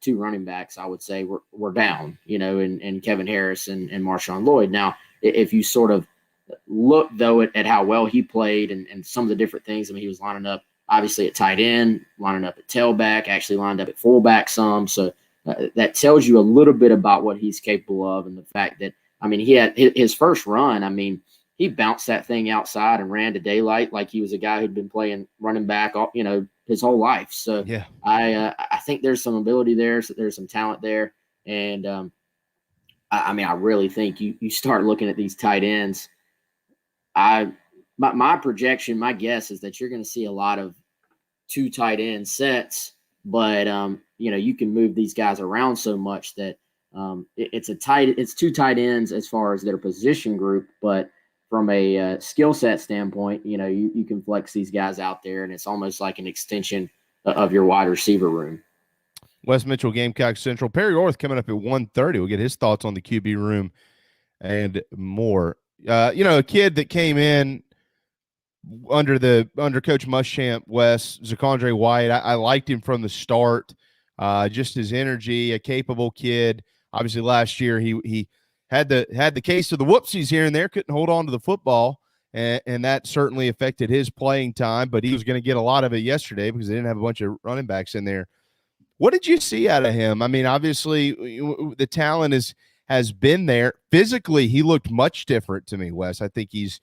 two running backs, I would say, were down, in Kevin Harris and Marshawn Lloyd. Now, if you sort of look, though, at how well he played and some of the different things, he was lining up, obviously, at tight end, lining up at tailback, actually lined up at fullback some. So that tells you a little bit about what he's capable of, and the fact that, he had his first run. He bounced that thing outside and ran to daylight like he was a guy who'd been playing running back, his whole life. So
yeah,
I think there's some ability there. So there's some talent there. And I really think you start looking at these tight ends. My projection, my guess is that you're going to see a lot of 2 tight end sets, but you can move these guys around so much that it's 2 tight ends as far as their position group, but from a skill set standpoint, you can flex these guys out there, and it's almost like an extension of your wide receiver room.
Wes Mitchell, Gamecock Central. Perry Orth coming up at 1:30. We'll get his thoughts on the QB room and more. A kid that came in under Coach Muschamp, Wes, Zaquandre Wyatt. I liked him from the start. Just his energy, a capable kid. Obviously, last year he had the case of the whoopsies here and there, couldn't hold on to the football, and that certainly affected his playing time. But he was going to get a lot of it yesterday because they didn't have a bunch of running backs in there. What did you see out of him? Obviously, the talent has been there. Physically, he looked much different to me, Wes. I think he's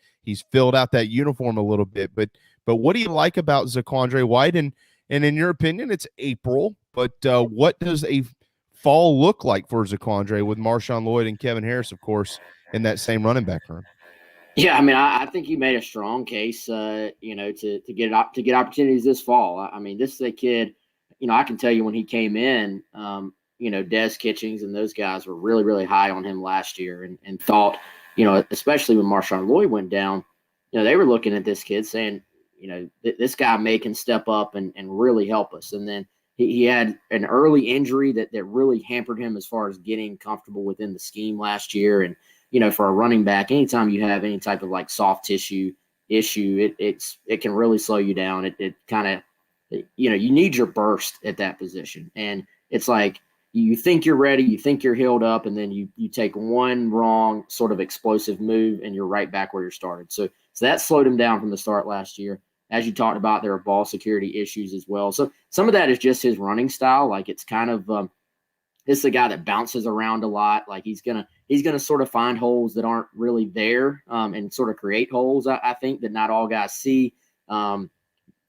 filled out that uniform a little bit. But what do you like about Zaquandre Wyatt? And in your opinion, it's April, but what does a fall look like for Zaquandre with Marshawn Lloyd and Kevin Harris, of course, in that same running back room?
Yeah, I think you made a strong case, to get opportunities this fall. This is a kid. I can tell you when he came in, Des Kitchings and those guys were really, really high on him last year and thought, especially when Marshawn Lloyd went down, they were looking at this kid saying, this guy can step up and really help us. And then he had an early injury that really hampered him as far as getting comfortable within the scheme last year. And, for a running back, anytime you have any type of like soft tissue issue, it can really slow you down. It kind of, you need your burst at that position. And it's like, you think you're ready, you think you're healed up, and then you take one wrong sort of explosive move and you're right back where you started. So that slowed him down from the start last year. As you talked about, there are ball security issues as well. So some of that is just his running style. Like it's kind of this is a guy that bounces around a lot. Like he's gonna sort of find holes that aren't really there and sort of create holes. I think that not all guys see.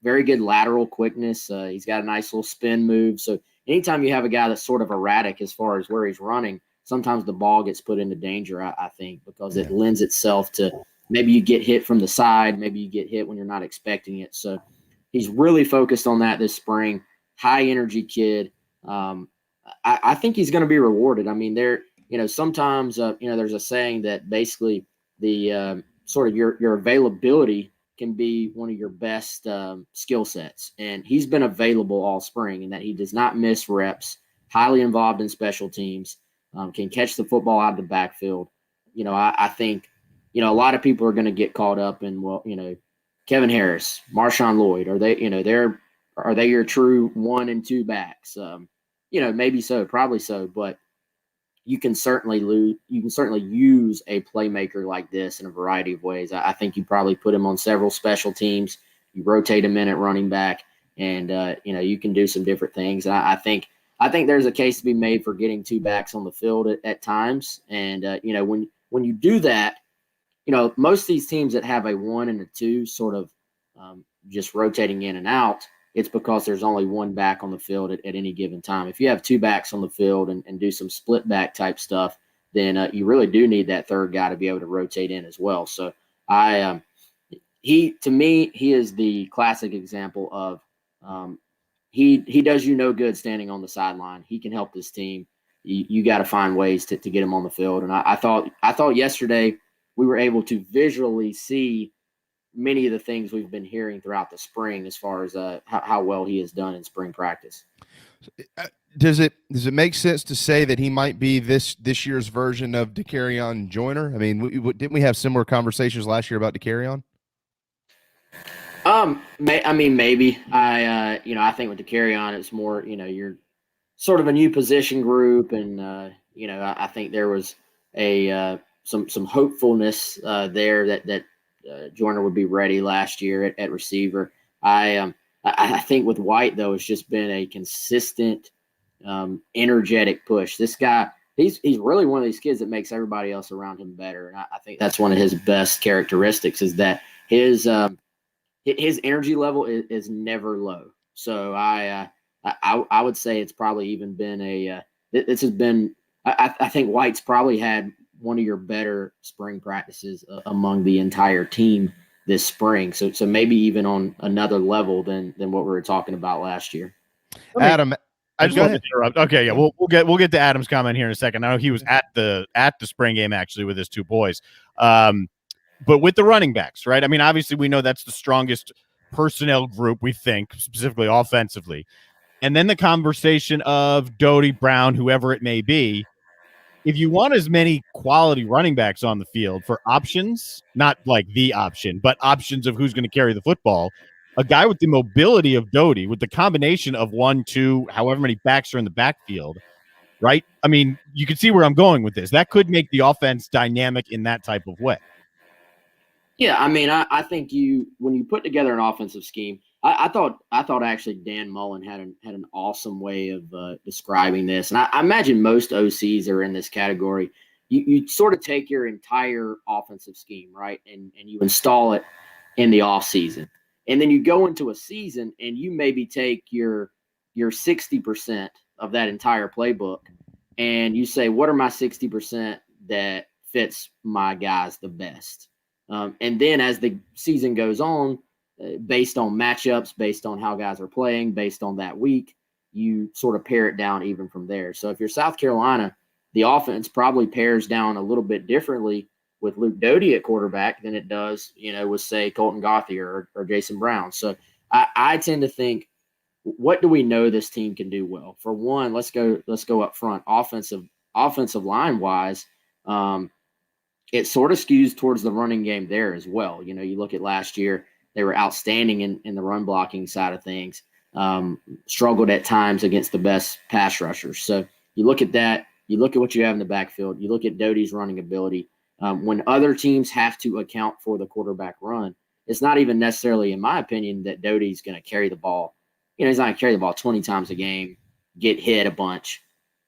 Very good lateral quickness. He's got a nice little spin move. So anytime you have a guy that's sort of erratic as far as where he's running, sometimes the ball gets put into danger, I think, because it lends itself to maybe you get hit from the side, maybe you get hit when you're not expecting it. So he's really focused on that this spring. High energy kid. I think he's going to be rewarded. Sometimes, there's a saying that basically the sort of your availability can be one of your best skill sets. And he's been available all spring in that he does not miss reps, highly involved in special teams, can catch the football out of the backfield. I think, a lot of people are going to get caught up in, Kevin Harris, Marshawn Lloyd, are they your true 1 and 2 backs? Maybe so, probably so, but you can certainly use a playmaker like this in a variety of ways. I think you probably put him on several special teams. You rotate him in at running back, and you can do some different things. I think there's a case to be made for getting 2 backs on the field at times. And when you do that, most of these teams that have a 1 and a 2 sort of just rotating in and out, it's because there's only one back on the field at any given time. If you have two backs on the field and do some split back type stuff, then you really do need that third guy to be able to rotate in as well. So to me, he is the classic example of he does you no good standing on the sideline. He can help this team. You got to find ways to get him on the field. And I thought yesterday we were able to visually see many of the things we've been hearing throughout the spring as far as how well he has done in spring practice.
Does it make sense to say that he might be this year's version of Dakereon Joyner? I mean, didn't we have similar conversations last year about Dakereon?
Maybe. I think with Dakereon, it's more, you're sort of a new position group, and I think there was some hopefulness there that Joyner would be ready last year at receiver. I think with Wyatt, though, it's just been a consistent, energetic push. This guy, he's really one of these kids that makes everybody else around him better. And I think that's one of his best characteristics is that his energy level is never low. So I would say it's probably even been this has been, I think White's probably had one of your better spring practices among the entire team this spring. So maybe even on another level than what we were talking about last year.
Adam,
I just want to interrupt. Okay, yeah, we'll get to Adam's comment here in a second. I know he was at the spring game actually with his two boys. But with the running backs, right? I mean, obviously we know that's the strongest personnel group, we think, specifically offensively. And then the conversation of Doty, Brown, whoever it may be. If you want as many quality running backs on the field for options, not like the option, but options of who's going to carry the football, a guy with the mobility of Doty, with the combination of 1, 2, however many backs are in the backfield, right? I mean, you can see where I'm going with this. That could make the offense dynamic in that type of way.
Yeah, I mean, I think when you put together an offensive scheme, I thought actually Dan Mullen had an awesome way of describing this, and I imagine most OCs are in this category. You sort of take your entire offensive scheme, right, and you install it in the off season, and then you go into a season and you maybe take your 60% of that entire playbook, and you say, what are my 60% that fits my guys the best? And then as the season goes on, based on matchups, based on how guys are playing, based on that week, you sort of pare it down even from there. So if you're South Carolina, the offense probably pares down a little bit differently with Luke Doty at quarterback than it does, with, say, Colton Gauthier or Jason Brown. So I tend to think, what do we know this team can do well? For one, let's go up front. Offensive line wise, it sort of skews towards the running game there as well. You look at last year, they were outstanding in the run blocking side of things, struggled at times against the best pass rushers. So you look at that, you look at what you have in the backfield, you look at Doty's running ability. When other teams have to account for the quarterback run, it's not even necessarily, in my opinion, that Doty's going to carry the ball. He's not going to carry the ball 20 times a game, get hit a bunch.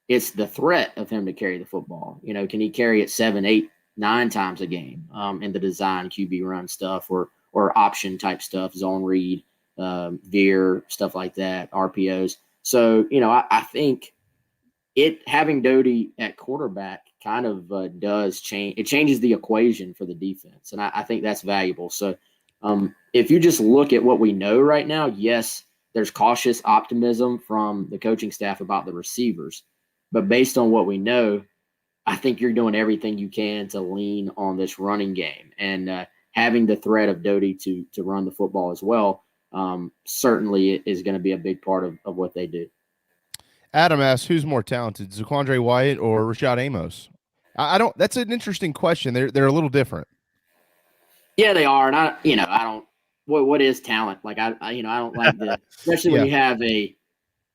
It's the threat of him to carry the football. Can he carry it 7, 8, 9 times a game in the design QB run stuff or option type stuff, zone read, veer, stuff like that, RPOs. So, I think having Doty at quarterback kind of does change. It changes the equation for the defense. And I think that's valuable. So if you just look at what we know right now, yes, there's cautious optimism from the coaching staff about the receivers. But based on what we know, I think you're doing everything you can to lean on this running game. And having the threat of Doty to run the football as well certainly is going to be a big part of what they do.
Adam asks, who's more talented, Zaquandre Wyatt or Rashad Amos? I don't. That's an interesting question. They're a little different.
Yeah, they are, and I don't. What is talent? Like I don't like the, especially when you have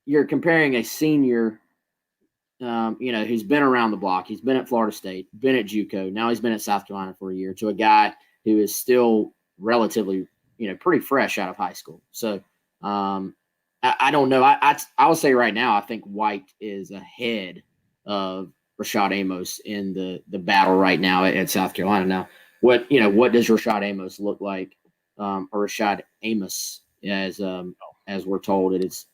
you're comparing a senior, who's been around the block. He's been at Florida State, been at JUCO. Now he's been at South Carolina for a year, to a guy who is still relatively, pretty fresh out of high school. So I don't know. I will say right now, I think Wyatt is ahead of Rashad Amos in the battle right now at South Carolina. Now, what does Rashad Amos look like or Rashad Amos, as we're told. It is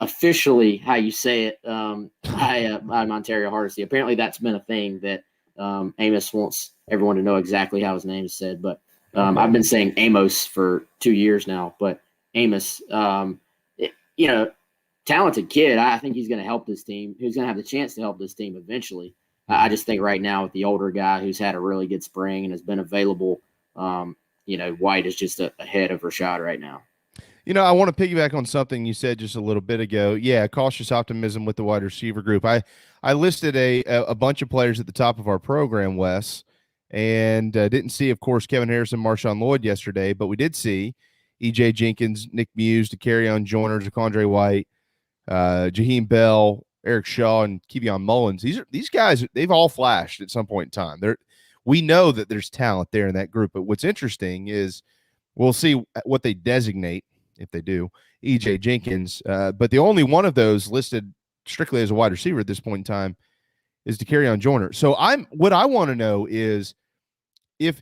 officially how you say it by Ontario Hardesty. Apparently that's been a thing that Amos wants everyone to know exactly how his name is said. But I've been saying Amos for 2 years now. But Amos, talented kid. I think he's going to help this team. He's going to have the chance to help this team eventually. I just think right now with the older guy who's had a really good spring and has been available, Wyatt is just ahead of Rashad right now.
I want to piggyback on something you said just a little bit ago. Yeah, cautious optimism with the wide receiver group. I listed a bunch of players at the top of our program, Wes, and didn't see, of course, Kevin Harrison, Marshawn Lloyd yesterday, but we did see E.J. Jenkins, Nick Muse, Dacarrion Joyner, Zaquandre White, Jaheim Bell, Eric Shaw, and Kevion Mullins. These guys, they've all flashed at some point in time. We know that there's talent there in that group, but what's interesting is we'll see what they designate, if they do, E.J. Jenkins. But the only one of those listed strictly as a wide receiver at this point in time is Dacarrion Joyner. So what I want to know is if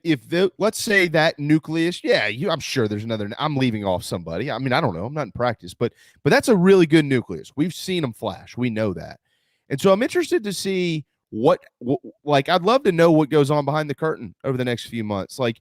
let's say that nucleus, I'm sure there's another. I'm leaving off somebody. I mean, I don't know. I'm not in practice, but that's a really good nucleus. We've seen them flash. We know that. And so I'm interested to see I'd love to know what goes on behind the curtain over the next few months. Like,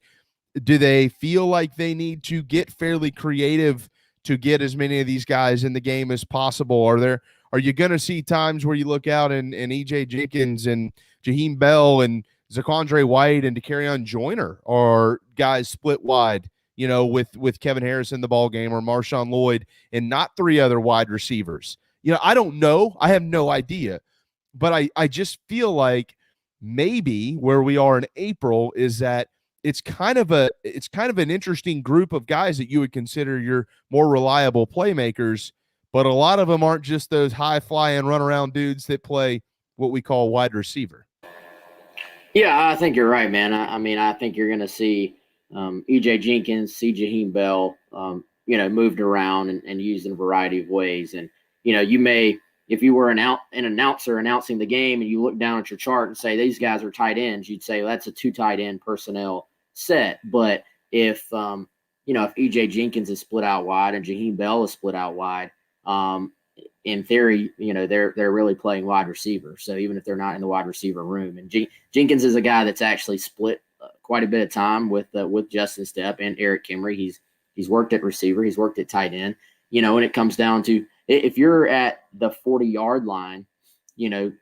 do they feel like they need to get fairly creative to get as many of these guys in the game as possible? Are you going to see times where you look out and E.J. Jenkins and Jaheim Bell and Zaquandre White and Dacarrion Joyner are guys split wide, with Kevin Harris in the ball game, or Marshawn Lloyd and not three other wide receivers? I don't know. I have no idea. But I just feel like maybe where we are in April is that it's kind of an interesting group of guys that you would consider your more reliable playmakers, but a lot of them aren't just those high flying run around dudes that play what we call wide receiver.
Yeah, I think you're right, man. I think you're going to see E.J. Jenkins, see Jaheim Bell, moved around and used in a variety of ways. And, you may, if you were an announcer announcing the game and you look down at your chart and say, these guys are tight ends, you'd say, well, that's a 2 tight end personnel set. But if E.J. Jenkins is split out wide and Jaheim Bell is split out wide, in theory, they're really playing wide receiver. So even if they're not in the wide receiver room, and Jenkins is a guy that's actually split quite a bit of time with Justin Stepp and Eric Kimry. He's worked at receiver, he's worked at tight end. When it comes down to, if you're at the 40-yard line,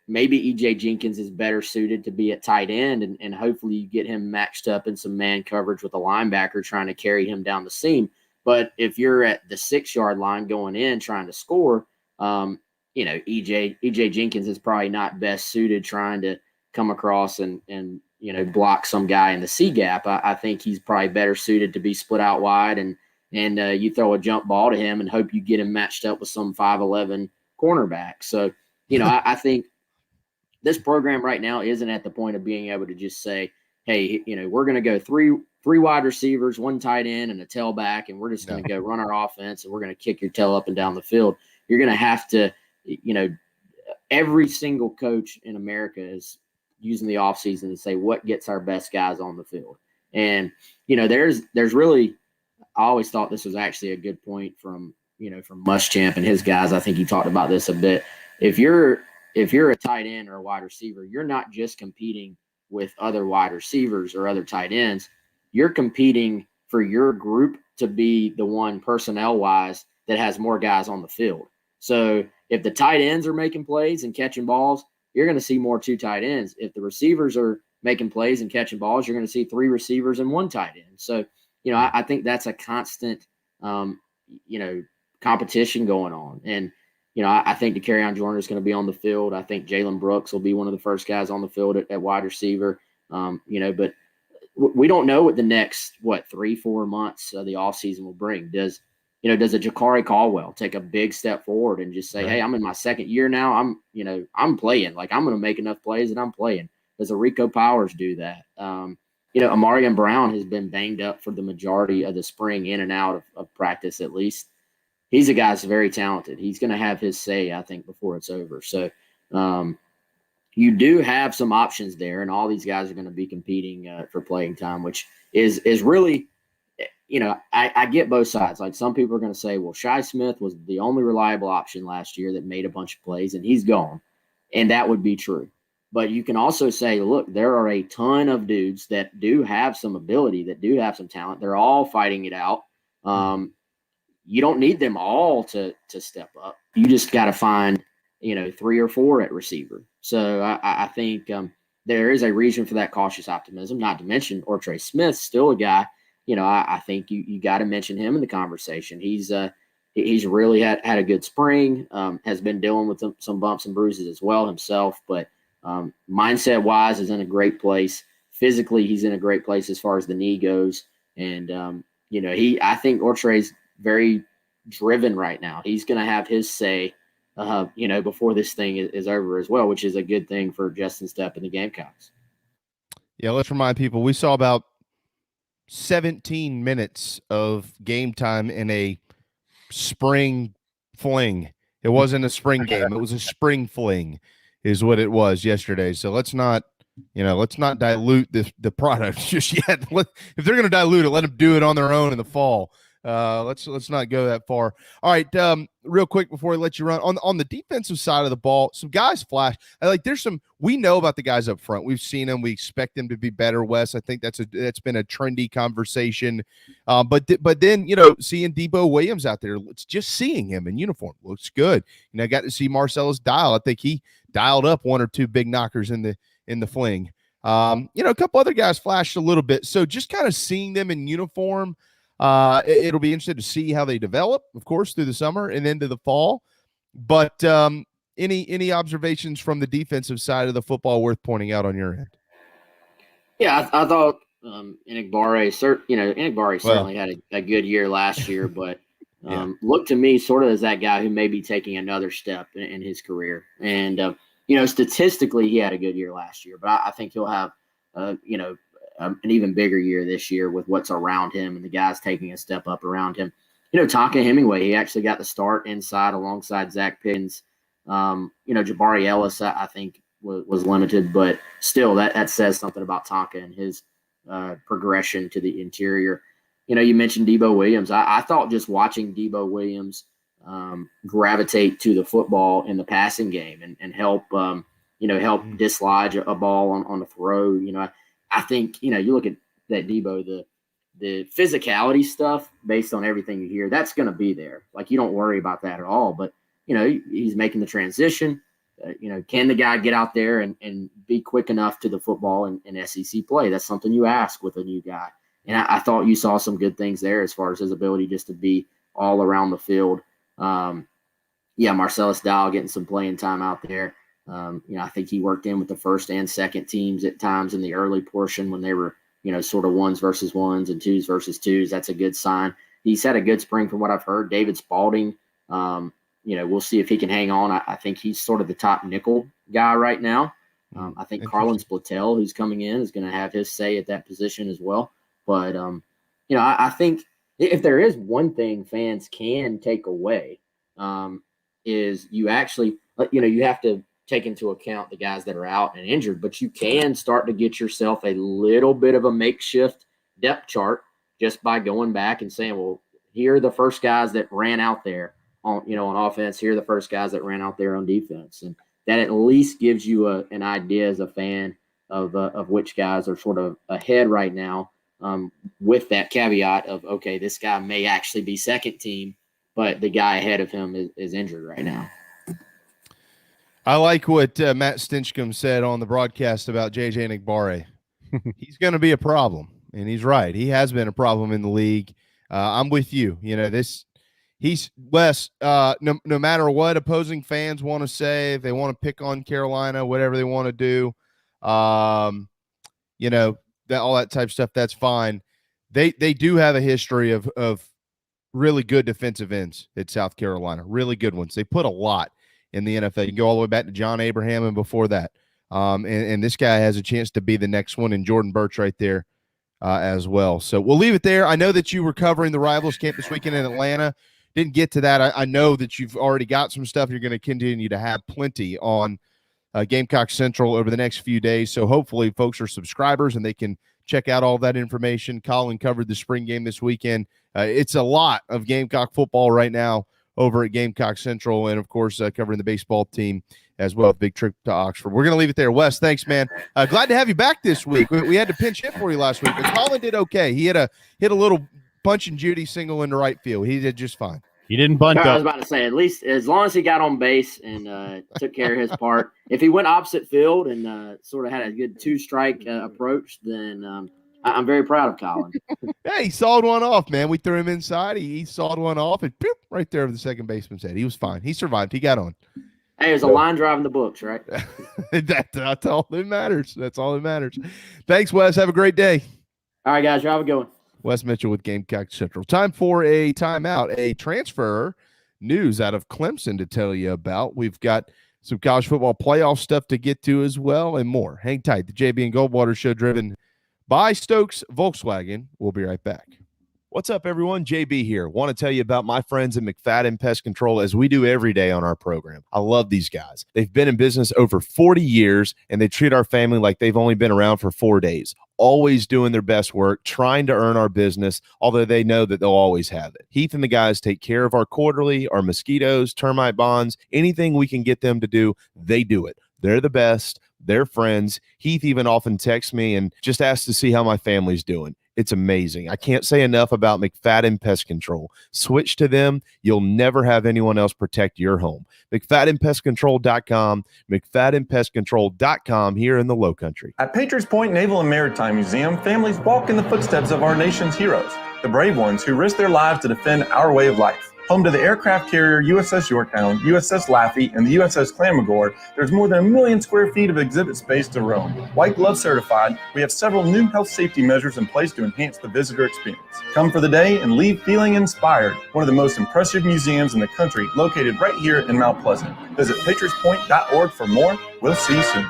maybe E.J. Jenkins is better suited to be at tight end, and hopefully you get him matched up in some man coverage with a linebacker trying to carry him down the seam. But if you're at the 6-yard line going in trying to score, E.J. Jenkins is probably not best suited trying to come across and block some guy in the C gap. I think he's probably better suited to be split out wide, and you throw a jump ball to him and hope you get him matched up with some 5'11" cornerback. So, I think this program right now isn't at the point of being able to just say, hey, we're going to go three wide receivers, 1 tight end, and a tailback, and we're just going to go run our offense, and we're going to kick your tail up and down the field. You're going to have to, every single coach in America is using the offseason to say what gets our best guys on the field. And, there's really, I always thought this was actually a good point from Muschamp and his guys. I think he talked about this a bit. If you're a tight end or a wide receiver, you're not just competing with other wide receivers or other tight ends. You're competing for your group to be the one personnel-wise that has more guys on the field. So if the tight ends are making plays and catching balls, you're going to see more 2 tight ends. If the receivers are making plays and catching balls, you're going to see 3 receivers and 1 tight end. So, I think that's a constant, competition going on. And, I think Dacarrion Joyner is going to be on the field. I think Jalen Brooks will be one of the first guys on the field at wide receiver. But we don't know what the next 3-4 months of the offseason will bring. Does a Jakari Caldwell take a big step forward and just say, hey, I'm in my 2nd year now. I'm playing. Like, I'm going to make enough plays that I'm playing. Does a Rico Powers do that? Amarian Brown has been banged up for the majority of the spring, in and out of practice at least. He's a guy that's very talented. He's going to have his say, I think, before it's over. So you do have some options there, and all these guys are going to be competing for playing time, which is really, I get both sides. Like some people are going to say, well, Shi Smith was the only reliable option last year that made a bunch of plays and he's gone. And that would be true. But you can also say, look, there are a ton of dudes that do have some ability, that do have some talent. They're all fighting it out. You don't need them all to step up. You just got to find, 3 or 4 at receiver. So I think there is a reason for that cautious optimism, not to mention Ortre Smith, still a guy. I think you got to mention him in the conversation. He's really had a good spring, has been dealing with some bumps and bruises as well himself, but mindset-wise is in a great place. Physically, he's in a great place as far as the knee goes. And, I think Ortre's very driven right now. He's going to have his say, before this thing is over as well, which is a good thing for Justin Stepp and the Gamecocks.
Yeah, let's remind people, we saw about 17 minutes of game time in a spring fling. It wasn't a spring game. It was a spring fling is what it was yesterday. So let's not dilute the product just yet. If they're going to dilute it, let them do it on their own in the fall. Let's not go that far. All right, real quick before I let you run on the defensive side of the ball, some guys flash. We know about the guys up front. We've seen them. We expect them to be better. Wes, I think that's been a trendy conversation. But then seeing Debo Williams out there, it's just seeing him in uniform looks good. I got to see Marcellus Dial. I think he dialed up 1 or 2 big knockers in the fling. A couple other guys flashed a little bit. So just kind of seeing them in uniform. It'll be interesting to see how they develop, of course, through the summer and into the fall. But any observations from the defensive side of the football worth pointing out on your end?
Yeah, I thought Enigbare certainly had a good year last year, but looked to me sort of as that guy who may be taking another step in his career. And statistically, he had a good year last year, but I think he'll have an even bigger year this year with what's around him and the guys taking a step up around him. Tonka Hemingway, he actually got the start inside alongside Zach Pittens. Jabari Ellis, I think, was limited, but still that says something about Tonka and his progression to the interior. You mentioned Debo Williams. I thought just watching Debo Williams gravitate to the football in the passing game and help dislodge a ball on the throw. I think, you look at that Debo, the physicality stuff based on everything you hear, that's going to be there. Like, you don't worry about that at all. But, he's making the transition. Can the guy get out there and be quick enough to the football in SEC play? That's something you ask with a new guy. And I thought you saw some good things there as far as his ability just to be all around the field. Marcellus Dial getting some playing time out there. I think he worked in with the first and second teams at times in the early portion when they were, sort of 1s versus 1s and 2s versus 2s. That's a good sign. He's had a good spring from what I've heard. David Spalding, we'll see if he can hang on. I think he's sort of the top nickel guy right now. I think Carlin Splittell, who's coming in, is going to have his say at that position as well. But, I think if there is one thing fans can take away is you actually, you have to take into account the guys that are out and injured, but you can start to get yourself a little bit of a makeshift depth chart just by going back and saying, well, here are the first guys that ran out there on offense. Here are the first guys that ran out there on defense. And that at least gives you an idea as a fan of which guys are sort of ahead right now, with that caveat of, okay, this guy may actually be second team, but the guy ahead of him is injured right now.
I like what Matt Stinchcomb said on the broadcast about J.J. Enigbare. He's going to be a problem, and he's right. He has been a problem in the league. I'm with you. He's Wes. No matter what opposing fans want to say, if they want to pick on Carolina, whatever they want to do, that all that type of stuff, that's fine. They do have a history of really good defensive ends at South Carolina, really good ones. They put a lot in the NFL. You can go all the way back to John Abraham and before that. And this guy has a chance to be the next one, and Jordan Birch right there as well. So we'll leave it there. I know that you were covering the Rivals camp this weekend in Atlanta. Didn't get to that. I know that you've already got some stuff. You're going to continue to have plenty on Gamecock Central over the next few days. So hopefully folks are subscribers and they can check out all that information. Colin covered the spring game this weekend. It's a lot of Gamecock football right now over at Gamecock Central, and of course covering the baseball team as well. Big trip to Oxford. We're going to leave it there. Wes, thanks, man. Glad to have you back this week. We had to pinch hit for you last week, but Colin did okay. He hit a little Punch and Judy single into right field. He did just fine.
He didn't bunt up.
I was about to say, at least as long as he got on base and took care of his part. If he went opposite field and sort of had a good two-strike approach, then I'm very proud of Colin.
Hey, he sawed one off, man. We threw him inside. He sawed one off and boop, right there over the second baseman's head. He was fine. He survived. He got on.
Hey, it was a line drive in the books, right?
That's all that matters. That's all that matters. Thanks, Wes. Have a great day.
All right, guys. Y'all have a good one.
Wes Mitchell with Gamecock Central. Time for a timeout, a transfer news out of Clemson to tell you about. We've got some college football playoff stuff to get to as well and more. Hang tight. The JB and Goldwater Show, driven by Stokes Volkswagen. We'll be right back. What's up, everyone? JB here. Want to tell you about my friends at McFadden Pest Control, as we do every day on our program. I love these guys. They've been in business over 40 years, and they treat our family like they've only been around for 4 days. Always doing their best work, trying to earn our business, although they know that they'll always have it. Heath and the guys take care of our quarterly, our mosquitoes, termite bonds, anything we can get them to do, they do it. They're the best. They're friends. Heath even often texts me and just asks to see how my family's doing. It's amazing. I can't say enough about McFadden Pest Control. Switch to them. You'll never have anyone else protect your home. McFaddenPestControl.com, McFaddenPestControl.com here in the Low Country.
At Patriots Point Naval and Maritime Museum, families walk in the footsteps of our nation's heroes, the brave ones who risk their lives to defend our way of life. Home to the aircraft carrier USS Yorktown, USS Laffey, and the USS Clamagore, there's more than 1 million square feet of exhibit space to roam. White Glove certified, we have several new health safety measures in place to enhance the visitor experience. Come for the day and leave feeling inspired. One of the most impressive museums in the country, located right here in Mount Pleasant. Visit patriotspoint.org for more. We'll see you soon.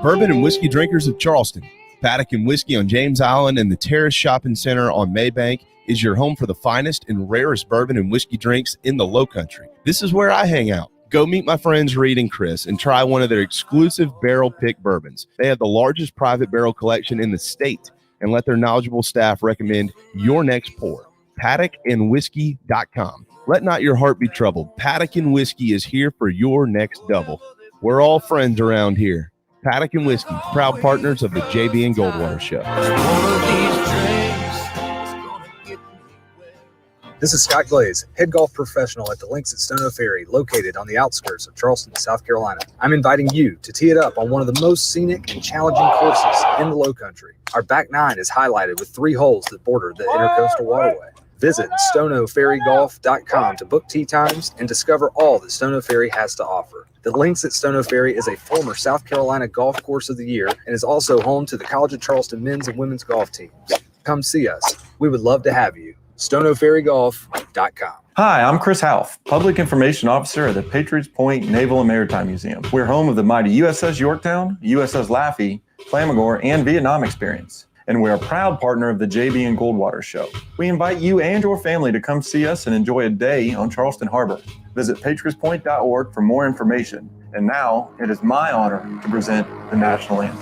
Bourbon and whiskey drinkers of Charleston. Paddock and Whiskey on James Island and the Terrace Shopping Center on Maybank is your home for the finest and rarest bourbon and whiskey drinks in the Low Country. This is where I hang out. Go meet my friends Reed and Chris and try one of their exclusive barrel pick bourbons. They have the largest private barrel collection in the state, and let their knowledgeable staff recommend your next pour. PaddockandWhiskey.com. Let not your heart be troubled. Paddock and Whiskey is here for your next double. We're all friends around here. Paddock and Whiskey, proud partners of the JB and Goldwater Show.
This is Scott Glaze, head golf professional at the Links at Stono Ferry, located on the outskirts of Charleston, South Carolina. I'm inviting you to tee it up on one of the most scenic and challenging courses in the Low Country. Our back nine is highlighted with 3 holes that border the Intercoastal Waterway. Visit StonoFerryGolf.com to book tee times and discover all that Stono Ferry has to offer. The Links at Stono Ferry is a former South Carolina Golf Course of the Year and is also home to the College of Charleston men's and women's golf teams. Come see us. We would love to have you. StonoFerryGolf.com.
Hi, I'm Chris Half, Public Information Officer at the Patriots Point Naval and Maritime Museum. We're home of the mighty USS Yorktown, USS Laffey, Clamagore, and Vietnam experience. And we're a proud partner of the JB and Goldwater Show. We invite you and your family to come see us and enjoy a day on Charleston Harbor. Visit patriotspoint.org for more information. And now, it is my honor to present the National Anthem.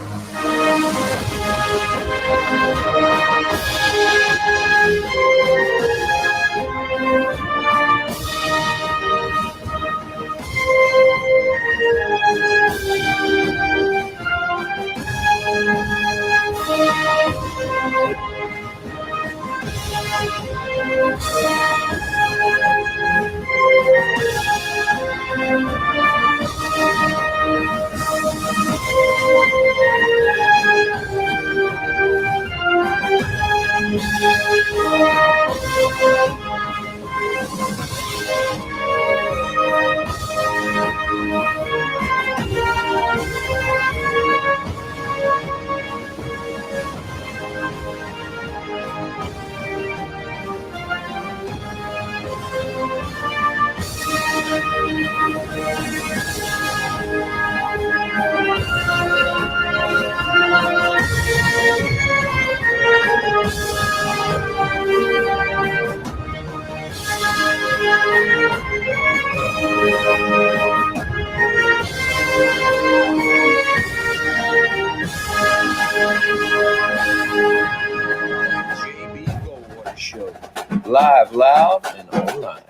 live, loud, and online.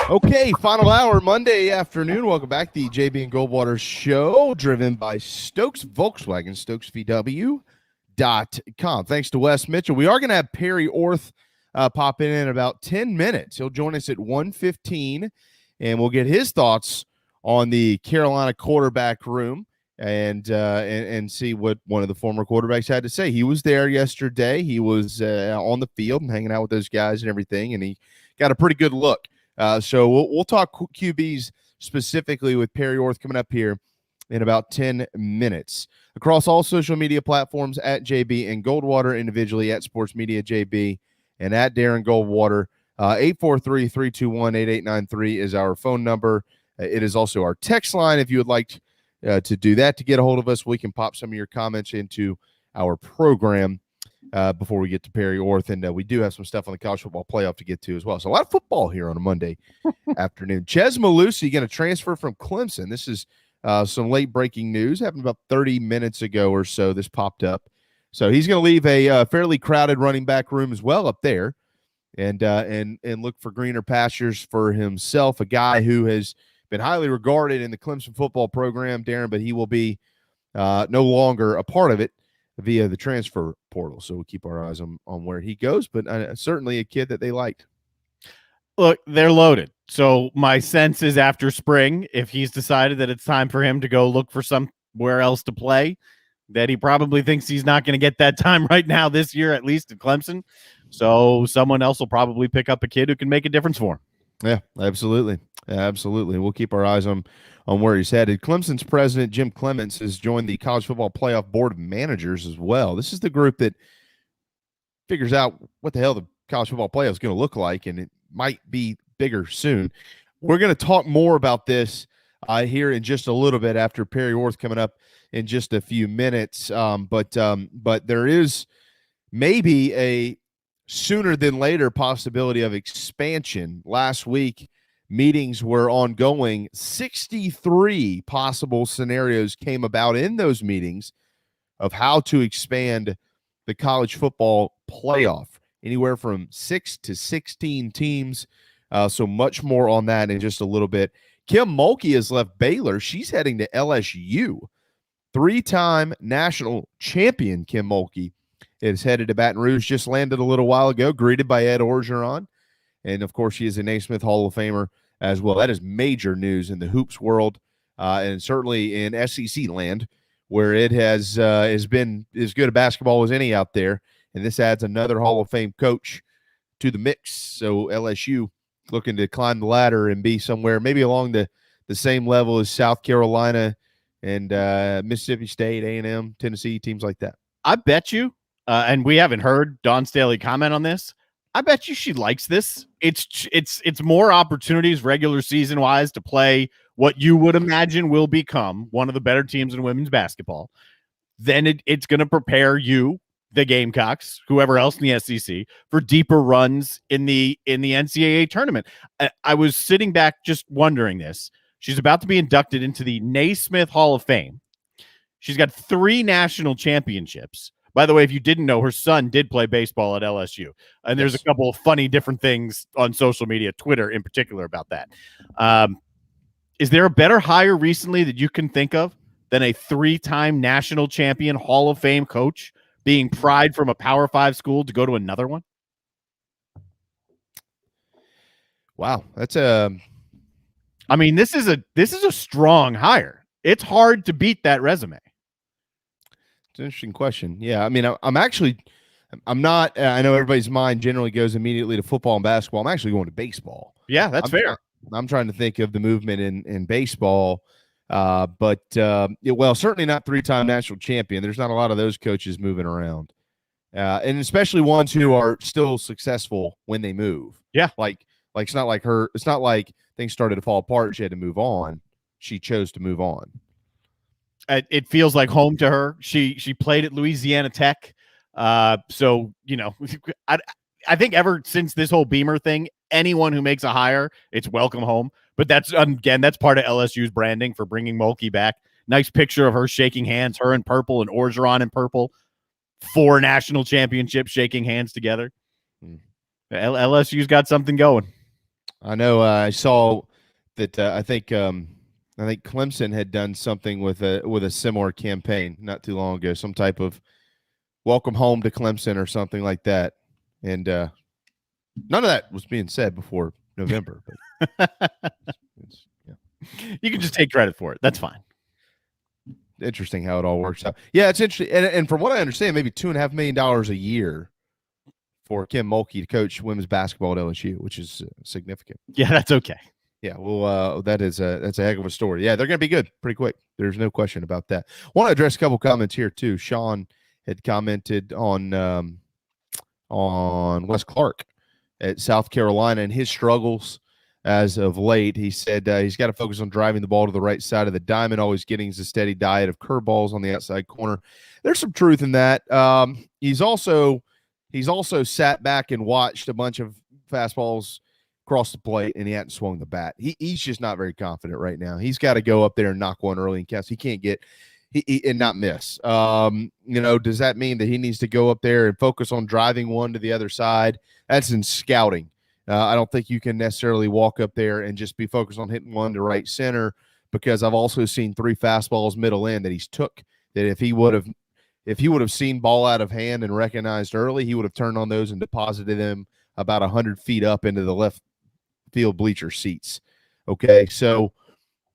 Okay, final hour, Monday afternoon. Welcome back to the JB and Goldwater show, driven by Stokes Volkswagen, stokesvw.com. Thanks to Wes Mitchell. We are going to have Perry Orth pop in about 10 minutes. He'll join us at 1:15, and we'll get his thoughts on the Carolina quarterback room and see what one of the former quarterbacks had to say. He was there yesterday. He was on the field and hanging out with those guys and everything, and he got a pretty good look. So we'll talk QBs specifically with Perry Orth coming up here in about 10 minutes. Across all social media platforms at JB and Goldwater, individually at Sports Media JB and at Darren Goldwater. 843-321-8893 is our phone number. It is also our text line. If you would like to do that to get a hold of us, we can pop some of your comments into our program before we get to Perry Orth. And we do have some stuff on the college football playoff to get to as well. So a lot of football here on a Monday afternoon. Ches Malusi going to transfer from Clemson. This is some late breaking news. Happened about 30 minutes ago or so. This popped up. So he's going to leave a fairly crowded running back room as well up there and look for greener pastures for himself, a guy who has been highly regarded in the Clemson football program, Darren, but he will be no longer a part of it via the transfer portal. So we'll keep our eyes on where he goes, but certainly a kid that they liked.
Look, they're loaded. So my sense is after spring, if he's decided that it's time for him to go look for somewhere else to play, that he probably thinks he's not going to get that time right now this year, at least at Clemson. So someone else will probably pick up a kid who can make a difference for him.
Yeah, absolutely. Absolutely. We'll keep our eyes on where he's headed. Clemson's president, Jim Clements, has joined the College Football Playoff Board of Managers as well. This is the group that figures out what the hell the College Football Playoff is going to look like, and it might be bigger soon. We're going to talk more about this here in just a little bit after Perry Orth coming up in just a few minutes. But there is maybe a sooner than later possibility of expansion. Last week, meetings were ongoing. 63 possible scenarios came about in those meetings of how to expand the college football playoff, anywhere from 6 to 16 teams. So much more on that in just a little bit. Kim Mulkey has left Baylor. She's heading to LSU. Three-time national champion Kim Mulkey is headed to Baton Rouge, just landed a little while ago, greeted by Ed Orgeron. And, of course, she is a Naismith Hall of Famer as well. That is major news in the hoops world and certainly in SEC land, where it has been as good a basketball as any out there. And this adds another Hall of Fame coach to the mix. So LSU looking to climb the ladder and be somewhere maybe along the same level as South Carolina and Mississippi State, A&M, Tennessee, teams like that.
I bet you, and we haven't heard Dawn Staley comment on this, I bet you she likes this. It's more opportunities regular season wise to play what you would imagine will become one of the better teams in women's basketball. Then it's going to prepare you, the Gamecocks, whoever else in the SEC, for deeper runs in the NCAA tournament. I was sitting back just wondering this. She's about to be inducted into the Naismith Hall of Fame. She's got 3 national championships. By the way, if you didn't know, her son did play baseball at LSU. And there's a couple of funny different things on social media, Twitter in particular, about that. Is there a better hire recently that you can think of than a 3-time national champion Hall of Fame coach being pried from a Power 5 school to go to another one?
Wow. That's
I mean, this is a strong hire. It's hard to beat that resume.
It's an interesting question. Yeah, I mean, I'm not. I know everybody's mind generally goes immediately to football and basketball. I'm actually going to baseball.
Yeah, that's fair.
I'm trying to think of the movement in baseball, but certainly not 3-time national champion. There's not a lot of those coaches moving around, and especially ones who are still successful when they move.
Yeah,
like it's not like her. It's not like things started to fall apart. She had to move on. She chose to move on.
It feels like home to her. She played at Louisiana Tech. So, you know, I think ever since this whole Beamer thing, anyone who makes a hire, it's welcome home. But that's part of LSU's branding for bringing Mulkey back. Nice picture of her shaking hands, her in purple and Orgeron in purple. 4 national championships shaking hands together. LSU's got something going.
I know. I saw that. I think Clemson had done something with a similar campaign not too long ago. Some type of welcome home to Clemson or something like that. And none of that was being said before November. But
you can just take credit for it. That's fine.
Interesting how it all works out. Yeah, it's interesting. And from what I understand, maybe $2.5 million a year for Kim Mulkey to coach women's basketball at LSU, which is significant.
Yeah, that's okay.
Yeah, well, that's a heck of a story. Yeah, they're going to be good pretty quick. There's no question about that. I want to address a couple comments here too. Sean had commented on Wes Clark at South Carolina and his struggles as of late. He said he's got to focus on driving the ball to the right side of the diamond, always getting a steady diet of curveballs on the outside corner. There's some truth in that. He's also sat back and watched a bunch of fastballs cross the plate, and he hadn't swung the bat. He's just not very confident right now. He's got to go up there and knock one early in counts. He can't get and not miss. Does that mean that he needs to go up there and focus on driving one to the other side? That's in scouting. I don't think you can necessarily walk up there and just be focused on hitting one to right center, because I've also seen 3 fastballs middle in that he's took, that if he would have seen ball out of hand and recognized early, he would have turned on those and deposited them about 100 feet up into the left field bleacher seats. Okay, so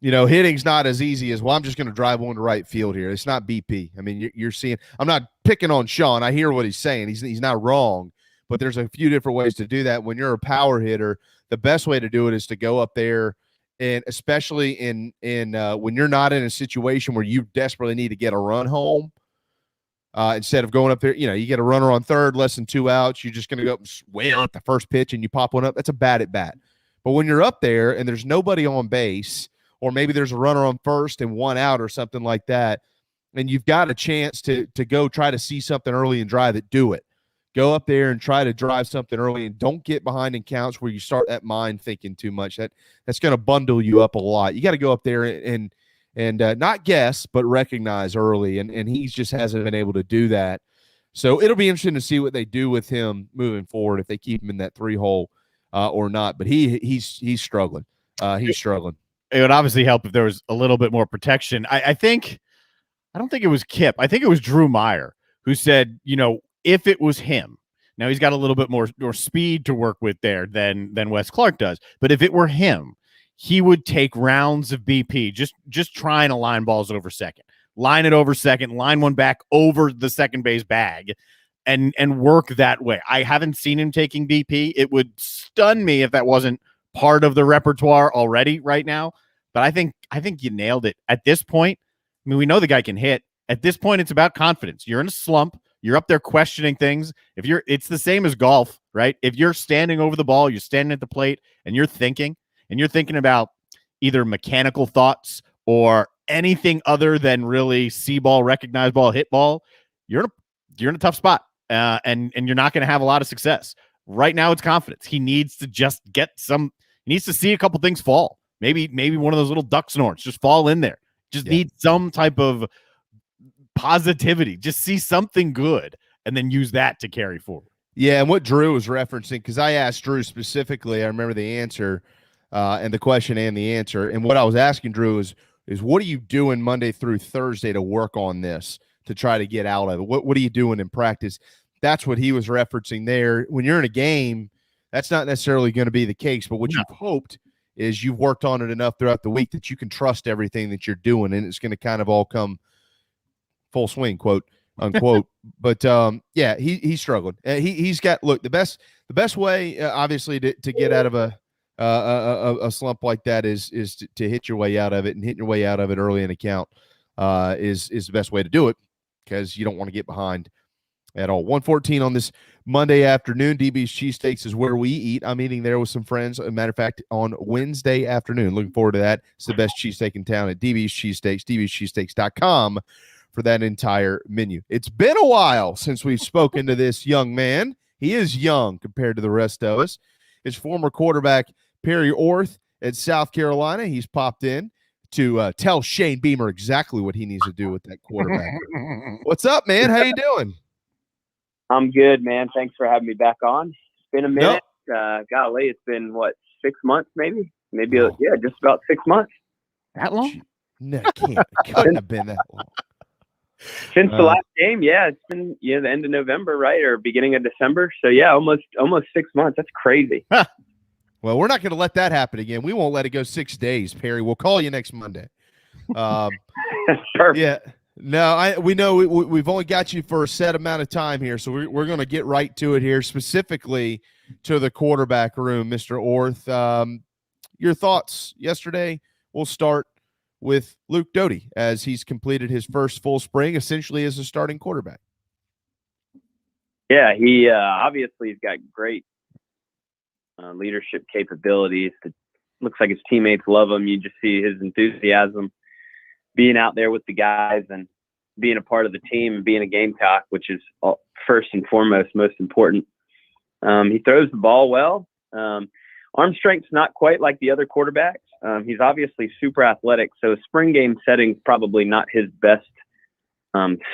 hitting's not as easy as, well, I'm just going to drive one to right field here. It's not BP. I mean, you're seeing, I'm not picking on Sean. I hear what he's saying. He's not wrong. But there's a few different ways to do that. When you're a power hitter, the best way to do it is to go up there, and especially in when you're not in a situation where you desperately need to get a run home, instead of going up there, you get a runner on third, less than 2 outs, you're just going to go up and wail at the first pitch and you pop one up. That's a bad at bat. But when you're up there and there's nobody on base, or maybe there's a runner on first and 1 out or something like that, and you've got a chance to go try to see something early and drive it, do it. Go up there and try to drive something early, and don't get behind in counts where you start that mind thinking too much. That's going to bundle you up a lot. You got to go up there and not guess, but recognize early, and he just hasn't been able to do that. So it'll be interesting to see what they do with him moving forward, if they keep him in that 3-hole or not. But he's struggling. He's struggling.
It would obviously help if there was a little bit more protection. I don't think it was Kip. I think it was Drew Meyer who said, if it was him, now he's got a little bit more speed to work with there than Wes Clark does. But if it were him, he would take rounds of BP, just trying to line balls over second, line it over second, line one back over the second base bag, and work that way. I haven't seen him taking BP. It would stun me if that wasn't part of the repertoire already right now. But I think you nailed it at this point. I mean, we know the guy can hit. At this point, it's about confidence. You're in a slump. You're up there questioning things. It's the same as golf, right? If you're standing over the ball, you're standing at the plate, and you're thinking about either mechanical thoughts or anything other than really see ball, recognize ball, hit ball, you're in a tough spot, and you're not going to have a lot of success. Right now, it's confidence. He needs to just he needs to see a couple things fall. Maybe one of those little duck snorts just fall in there. Just need some type of positivity. Just see something good and then use that to carry forward.
Yeah, and what Drew was referencing, because I asked Drew specifically, I remember the answer and the question and the answer. And what I was asking Drew is what are you doing Monday through Thursday to work on this, to try to get out of it? What are you doing in practice? That's what he was referencing there. When you're in a game, that's not necessarily going to be the case, but what you've hoped is you've worked on it enough throughout the week that you can trust everything that you're doing, and it's going to kind of all come full swing, quote unquote. But yeah, he's struggled. He's got, look, the best way obviously to get out of a slump like that is to hit your way out of it, and hitting your way out of it early in a count is the best way to do it, because you don't want to get behind at all. 1:14 on this Monday afternoon. DB's Cheesesteaks is where we eat. I'm eating there with some friends. As a matter of fact, on Wednesday afternoon. Looking forward to that. It's the best cheesesteak in town at DB's Cheesesteaks, dbscheesesteaks.com for that entire menu. It's been a while since we've spoken to this young man. He is young compared to the rest of us. His former quarterback, Perry Orth at South Carolina. He's popped in to tell Shane Beamer exactly what he needs to do with that quarterback. What's up, man? How you doing?
I'm good, man. Thanks for having me back on. It's been a minute. Golly, it's been, 6 months maybe? Yeah, just about 6 months.
That long?
No, it couldn't have been that long.
Since the last game, yeah, it's been the end of November, right, or beginning of December. So yeah, almost 6 months. That's crazy.
Well, we're not going to let that happen again. We won't let it go 6 days, Perry. We'll call you next Monday.
Perfect.
Yeah. No, we know we've only got you for a set amount of time here, so we're going to get right to it here, specifically to the quarterback room, Mr. Orth. Your thoughts yesterday? We'll start with Luke Doty as he's completed his first full spring, essentially as a starting quarterback.
Yeah, he obviously has got great leadership capabilities. It looks like his teammates love him. You just see his enthusiasm being out there with the guys and being a part of the team and being a Gamecock, which is first and foremost most important. He throws the ball well. Arm strength's not quite like the other quarterbacks. He's obviously super athletic, so a spring game setting's probably not his best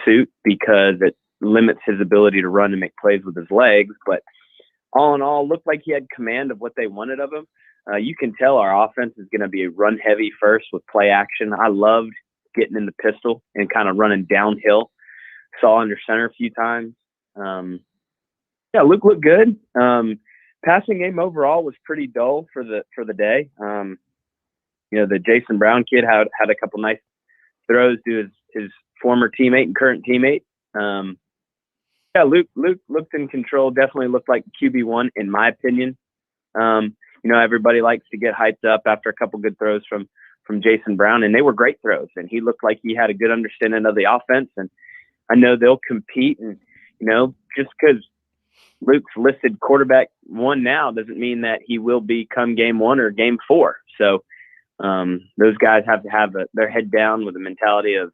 suit because it limits his ability to run and make plays with his legs. But all in all, looked like he had command of what they wanted of him. You can tell our offense is going to be run heavy first with play action. I loved getting in the pistol and kind of running downhill. Saw under center a few times. Yeah, Luke looked good. Passing game overall was pretty dull for the day. The Jason Brown kid had a couple nice throws to his former teammate and current teammate. Yeah, Luke looked in control. Definitely looked like QB1 in my opinion. Everybody likes to get hyped up after a couple good throws from Jason Brown, and they were great throws. And he looked like he had a good understanding of the offense. And I know they'll compete. And just because Luke's listed quarterback 1 now doesn't mean that he will be come game 1 or game 4. So those guys have to have their head down with the mentality of,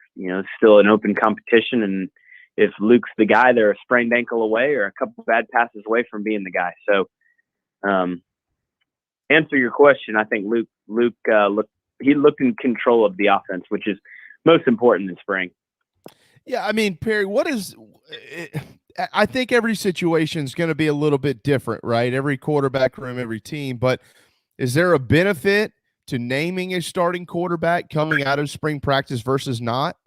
still an open competition. And if Luke's the guy, they're a sprained ankle away or a couple bad passes away from being the guy. So answer your question, I think Luke looked in control of the offense, which is most important in spring.
Yeah, I mean, Perry, I think every situation is going to be a little bit different, right? Every quarterback room, every team. But is there a benefit to naming a starting quarterback coming out of spring practice versus not?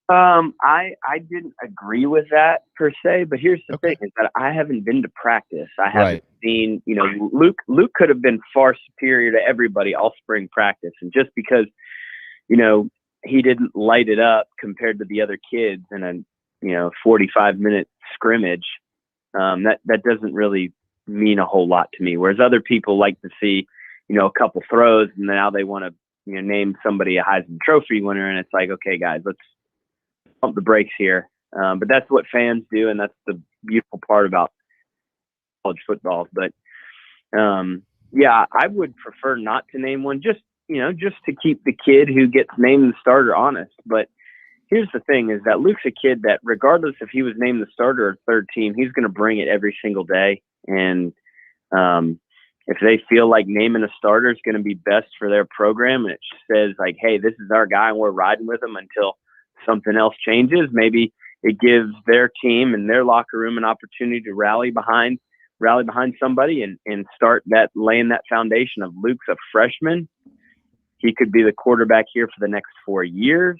I didn't agree with that per se, but here's the thing is that I haven't been to practice. I haven't seen, Luke could have been far superior to everybody all spring practice. And just because, he didn't light it up compared to the other kids in a, 45-minute scrimmage, that doesn't really mean a whole lot to me. Whereas other people like to see, a couple throws and now they want to, name somebody a Heisman Trophy winner. And it's like, okay, guys, let's pump the brakes here. But that's what fans do. And that's the beautiful part about college football. But yeah, I would prefer not to name one just to keep the kid who gets named the starter honest. But here's the thing is that Luke's a kid that regardless if he was named the starter or third team, he's going to bring it every single day. And if they feel like naming a starter is going to be best for their program and it says like, hey, this is our guy and we're riding with him until something else changes, maybe it gives their team and their locker room an opportunity to rally behind somebody and start laying that foundation of Luke's a freshman. He could be the quarterback here for the next 4 years.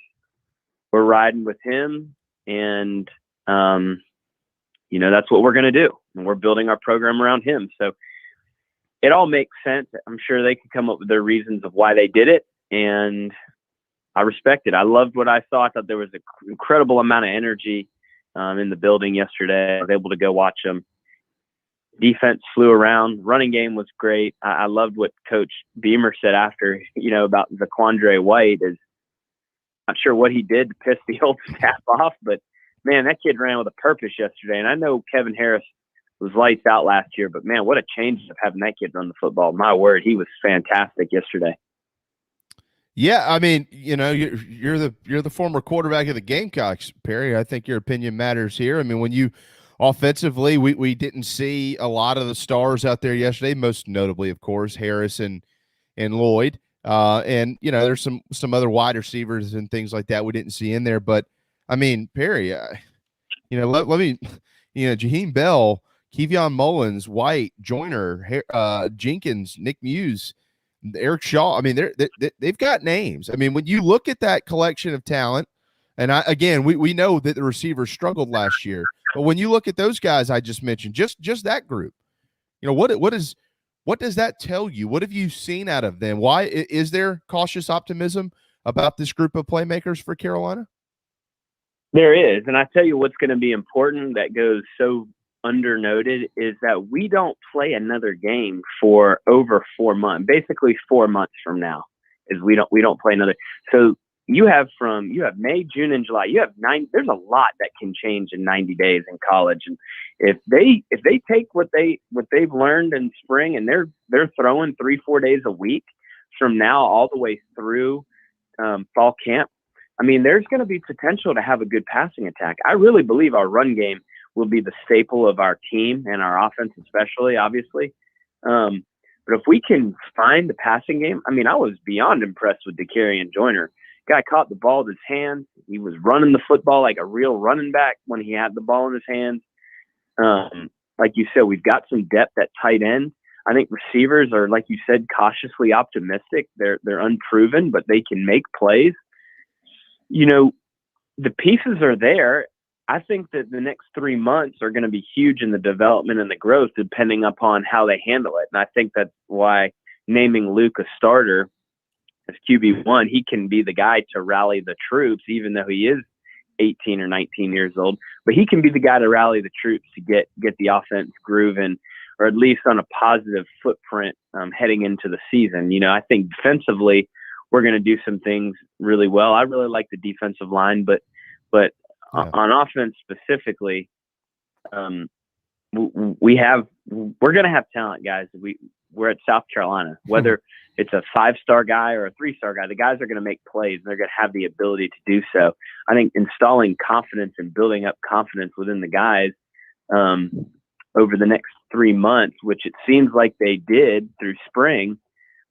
We're riding with him and, that's what we're going to do. And we're building our program around him. So it all makes sense. I'm sure they could come up with their reasons of why they did it. And I respect it. I loved what I saw. I thought there was an incredible amount of energy in the building yesterday. I was able to go watch them. Defense flew around. Running game was great. I loved what Coach Beamer said after, about Zaquandre Wyatt. Is not sure what he did to piss the old staff off, but man, that kid ran with a purpose yesterday. And I know Kevin Harris was lights out last year, but man, what a change of having that kid run the football. My word, he was fantastic yesterday.
Yeah, I mean, you're the former quarterback of the Gamecocks, Perry. I think your opinion matters here. I mean, when you offensively, we didn't see a lot of the stars out there yesterday, most notably, of course, Harris and Lloyd. And there's some other wide receivers and things like that we didn't see in there. But I mean, Perry, let me, Jaheim Bell, Kevion Mullins, White, Joyner, Jenkins, Nick Muse, Eric Shaw. I mean, they've got names. I mean, when you look at that collection of talent, and we know that the receivers struggled last year, but when you look at those guys I just mentioned, just that group, what does that tell you? What have you seen out of them? Why is there cautious optimism about this group of playmakers for Carolina?
There is, and I tell you what's going to be important that goes so undernoted is that we don't play another game for over 4 months. Basically 4 months from now is we don't play another. So you have May, June, and July. You have 9. There's a lot that can change in 90 days in college, and if they take what they've learned in spring and they're throwing 3-4 days a week from now all the way through fall camp, I mean, there's going to be potential to have a good passing attack. I really believe our run game will be the staple of our team and our offense, especially, obviously. But if we can find the passing game, I mean, I was beyond impressed with DeCarrion Joyner. Guy caught the ball with his hands. He was running the football like a real running back when he had the ball in his hands. Like you said, we've got some depth at tight end. I think receivers are, like you said, cautiously optimistic. They're unproven, but they can make plays. The pieces are there. I think that the next 3 months are going to be huge in the development and the growth, depending upon how they handle it. And I think that's why naming Luke a starter as QB1, he can be the guy to rally the troops, even though he is 18 or 19 years old. But he can be the guy to rally the troops to get the offense grooving, or at least on a positive footprint heading into the season. I think defensively, we're going to do some things really well. I really like the defensive line, but on offense specifically, we're going to have talent, guys. We're at South Carolina, whether it's a 5-star guy or a 3-star guy, the guys are going to make plays and they're going to have the ability to do so. I think installing confidence and building up confidence within the guys over the next 3 months, which it seems like they did through spring,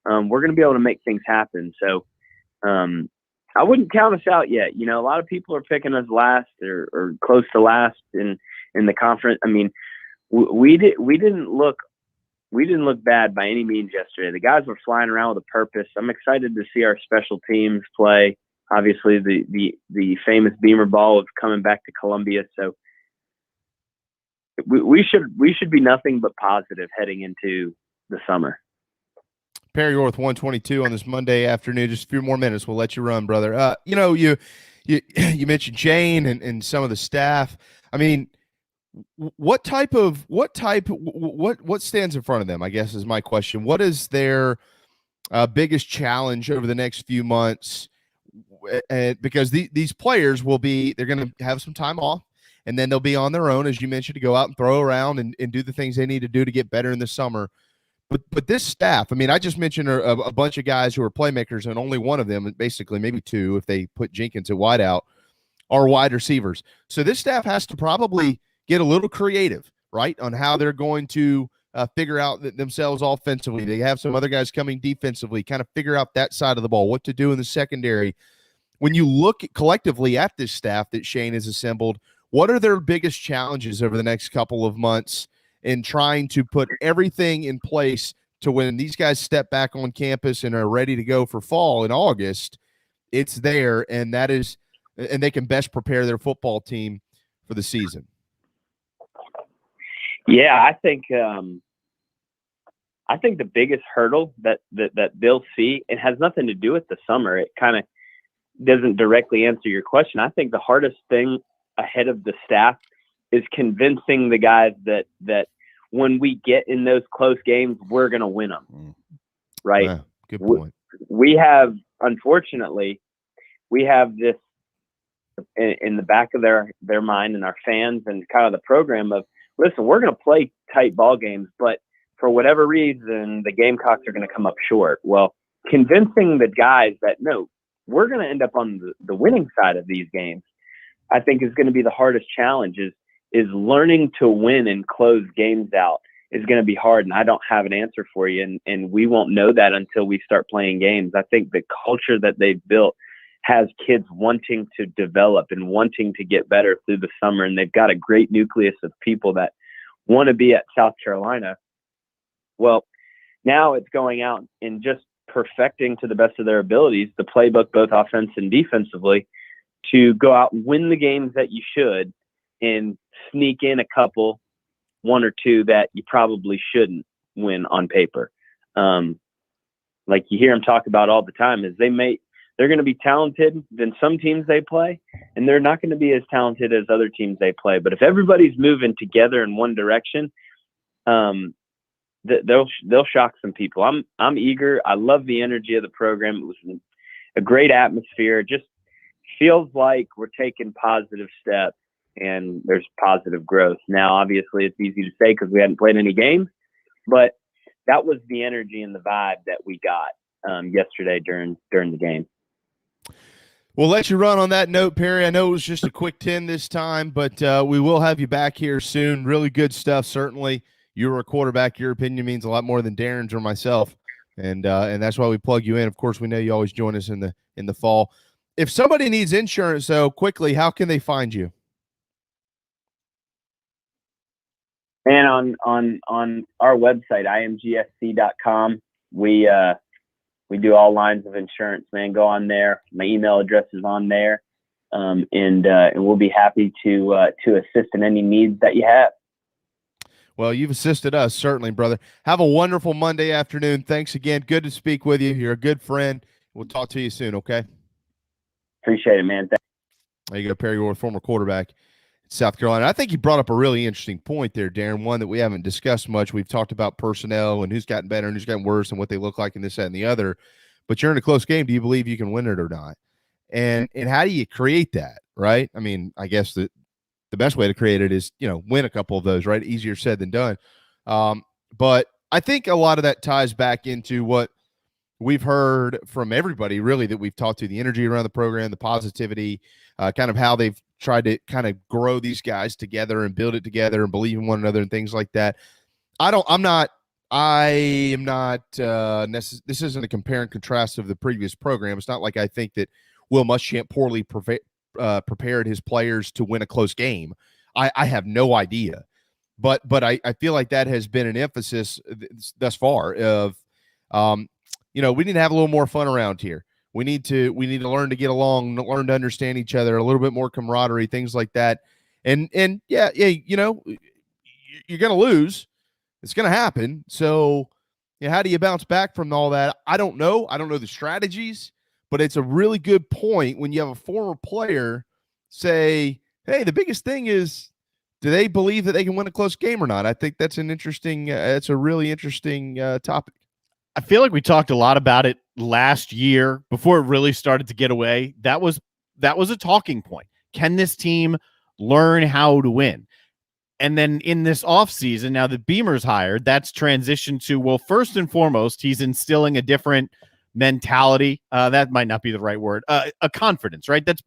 we're going to be able to make things happen. So I wouldn't count us out yet. A lot of people are picking us last or close to last in the conference. I mean, we didn't look bad by any means yesterday. The guys were flying around with a purpose. I'm excited to see our special teams play. Obviously, the famous Beamer ball is coming back to Columbia, so we should be nothing but positive heading into the summer.
Perry Orth 122 on this Monday afternoon. Just a few more minutes. We'll let you run, brother. You mentioned Shane and some of the staff. I mean, what stands in front of them, I guess, is my question. What is their biggest challenge over the next few months? Because these players they're going to have some time off, and then they'll be on their own, as you mentioned, to go out and throw around and do the things they need to do to get better in the summer. But this staff, I mean, I just mentioned a bunch of guys who are playmakers, and only one of them, basically maybe two, if they put Jenkins at wide out, are wide receivers. So this staff has to probably get a little creative, right, on how they're going to figure out themselves offensively. They have some other guys coming defensively, kind of figure out that side of the ball, what to do in the secondary. When you look collectively at this staff that Shane has assembled, what are their biggest challenges over the next couple of months in trying to put everything in place to when these guys step back on campus and are ready to go for fall in August, it's there, and they can best prepare their football team for the season?
Yeah, I think the biggest hurdle that they'll see, it has nothing to do with the summer. It kind of doesn't directly answer your question. I think the hardest thing ahead of the staff is convincing the guys that when we get in those close games, we're going to win them. Right?
Yeah, good point.
Unfortunately, we have this in the back of their mind and our fans and kind of the program of, listen, we're going to play tight ball games, but for whatever reason, the Gamecocks are going to come up short. Well, convincing the guys that, no, we're going to end up on the winning side of these games, I think is going to be the hardest challenge is learning to win and close games out is going to be hard. And I don't have an answer for you. And we won't know that until we start playing games. I think the culture that they've built has kids wanting to develop and wanting to get better through the summer. And they've got a great nucleus of people that want to be at South Carolina. Well, now it's going out and just perfecting to the best of their abilities the playbook, both offense and defensively, to go out and win the games that you should and sneak in a couple, one or two that you probably shouldn't win on paper. Like you hear them talk about all the time is they're going to be talented than some teams they play, and they're not going to be as talented as other teams they play. But if everybody's moving together in one direction, they'll shock some people. I'm eager. I love the energy of the program. It was a great atmosphere. It just feels like we're taking positive steps and there's positive growth. Now, obviously, it's easy to say because we hadn't played any games, but that was the energy and the vibe that we got yesterday during the game.
We'll let you run on that note, Perry. I know it was just a quick 10 this time, but we will have you back here soon. Really good stuff, certainly. You're a quarterback. Your opinion means a lot more than Darren's or myself, and that's why we plug you in. Of course, we know you always join us in the fall. If somebody needs insurance, though, quickly, how can they find you?
And on our website, imgsc.com, we do all lines of insurance, man. Go on there. My email address is on there. And we'll be happy to assist in any needs that you have.
Well, you've assisted us, certainly, brother. Have a wonderful Monday afternoon. Thanks again. Good to speak with you. You're a good friend. We'll talk to you soon, okay?
Appreciate it, man.
There you go, Perry Orr, former quarterback in South Carolina. I think you brought up a really interesting point there, Darren, one that we haven't discussed much. We've talked about personnel and who's gotten better and who's gotten worse and what they look like and this, that, and the other. But you're in a close game. Do you believe you can win it or not? And how do you create that, right? I mean, I guess the best way to create it is, win a couple of those, right? Easier said than done. But I think a lot of that ties back into what we've heard from everybody, really, that we've talked to, the energy around the program, the positivity, kind of how they've tried to kind of grow these guys together and build it together and believe in one another and things like that. This isn't a compare and contrast of the previous program. It's not like I think that Will Muschamp poorly prepared his players to win a close game. I have no idea, but I feel like that has been an emphasis thus far of, we need to have a little more fun around here. We need to learn to get along, learn to understand each other, a little bit more camaraderie, things like that. And yeah, you're going to lose. It's going to happen. So how do you bounce back from all that? I don't know. I don't know the strategies, but it's a really good point when you have a former player say, hey, the biggest thing is, do they believe that they can win a close game or not? I think that's an interesting, it's a really interesting topic.
I feel like we talked a lot about it last year before it really started to get away. That was a talking point. Can this team learn how to win? And then in this offseason, now that Beamer's hired, that's transitioned to, well, first and foremost, he's instilling a different mentality. That might not be the right word. A confidence, right? That's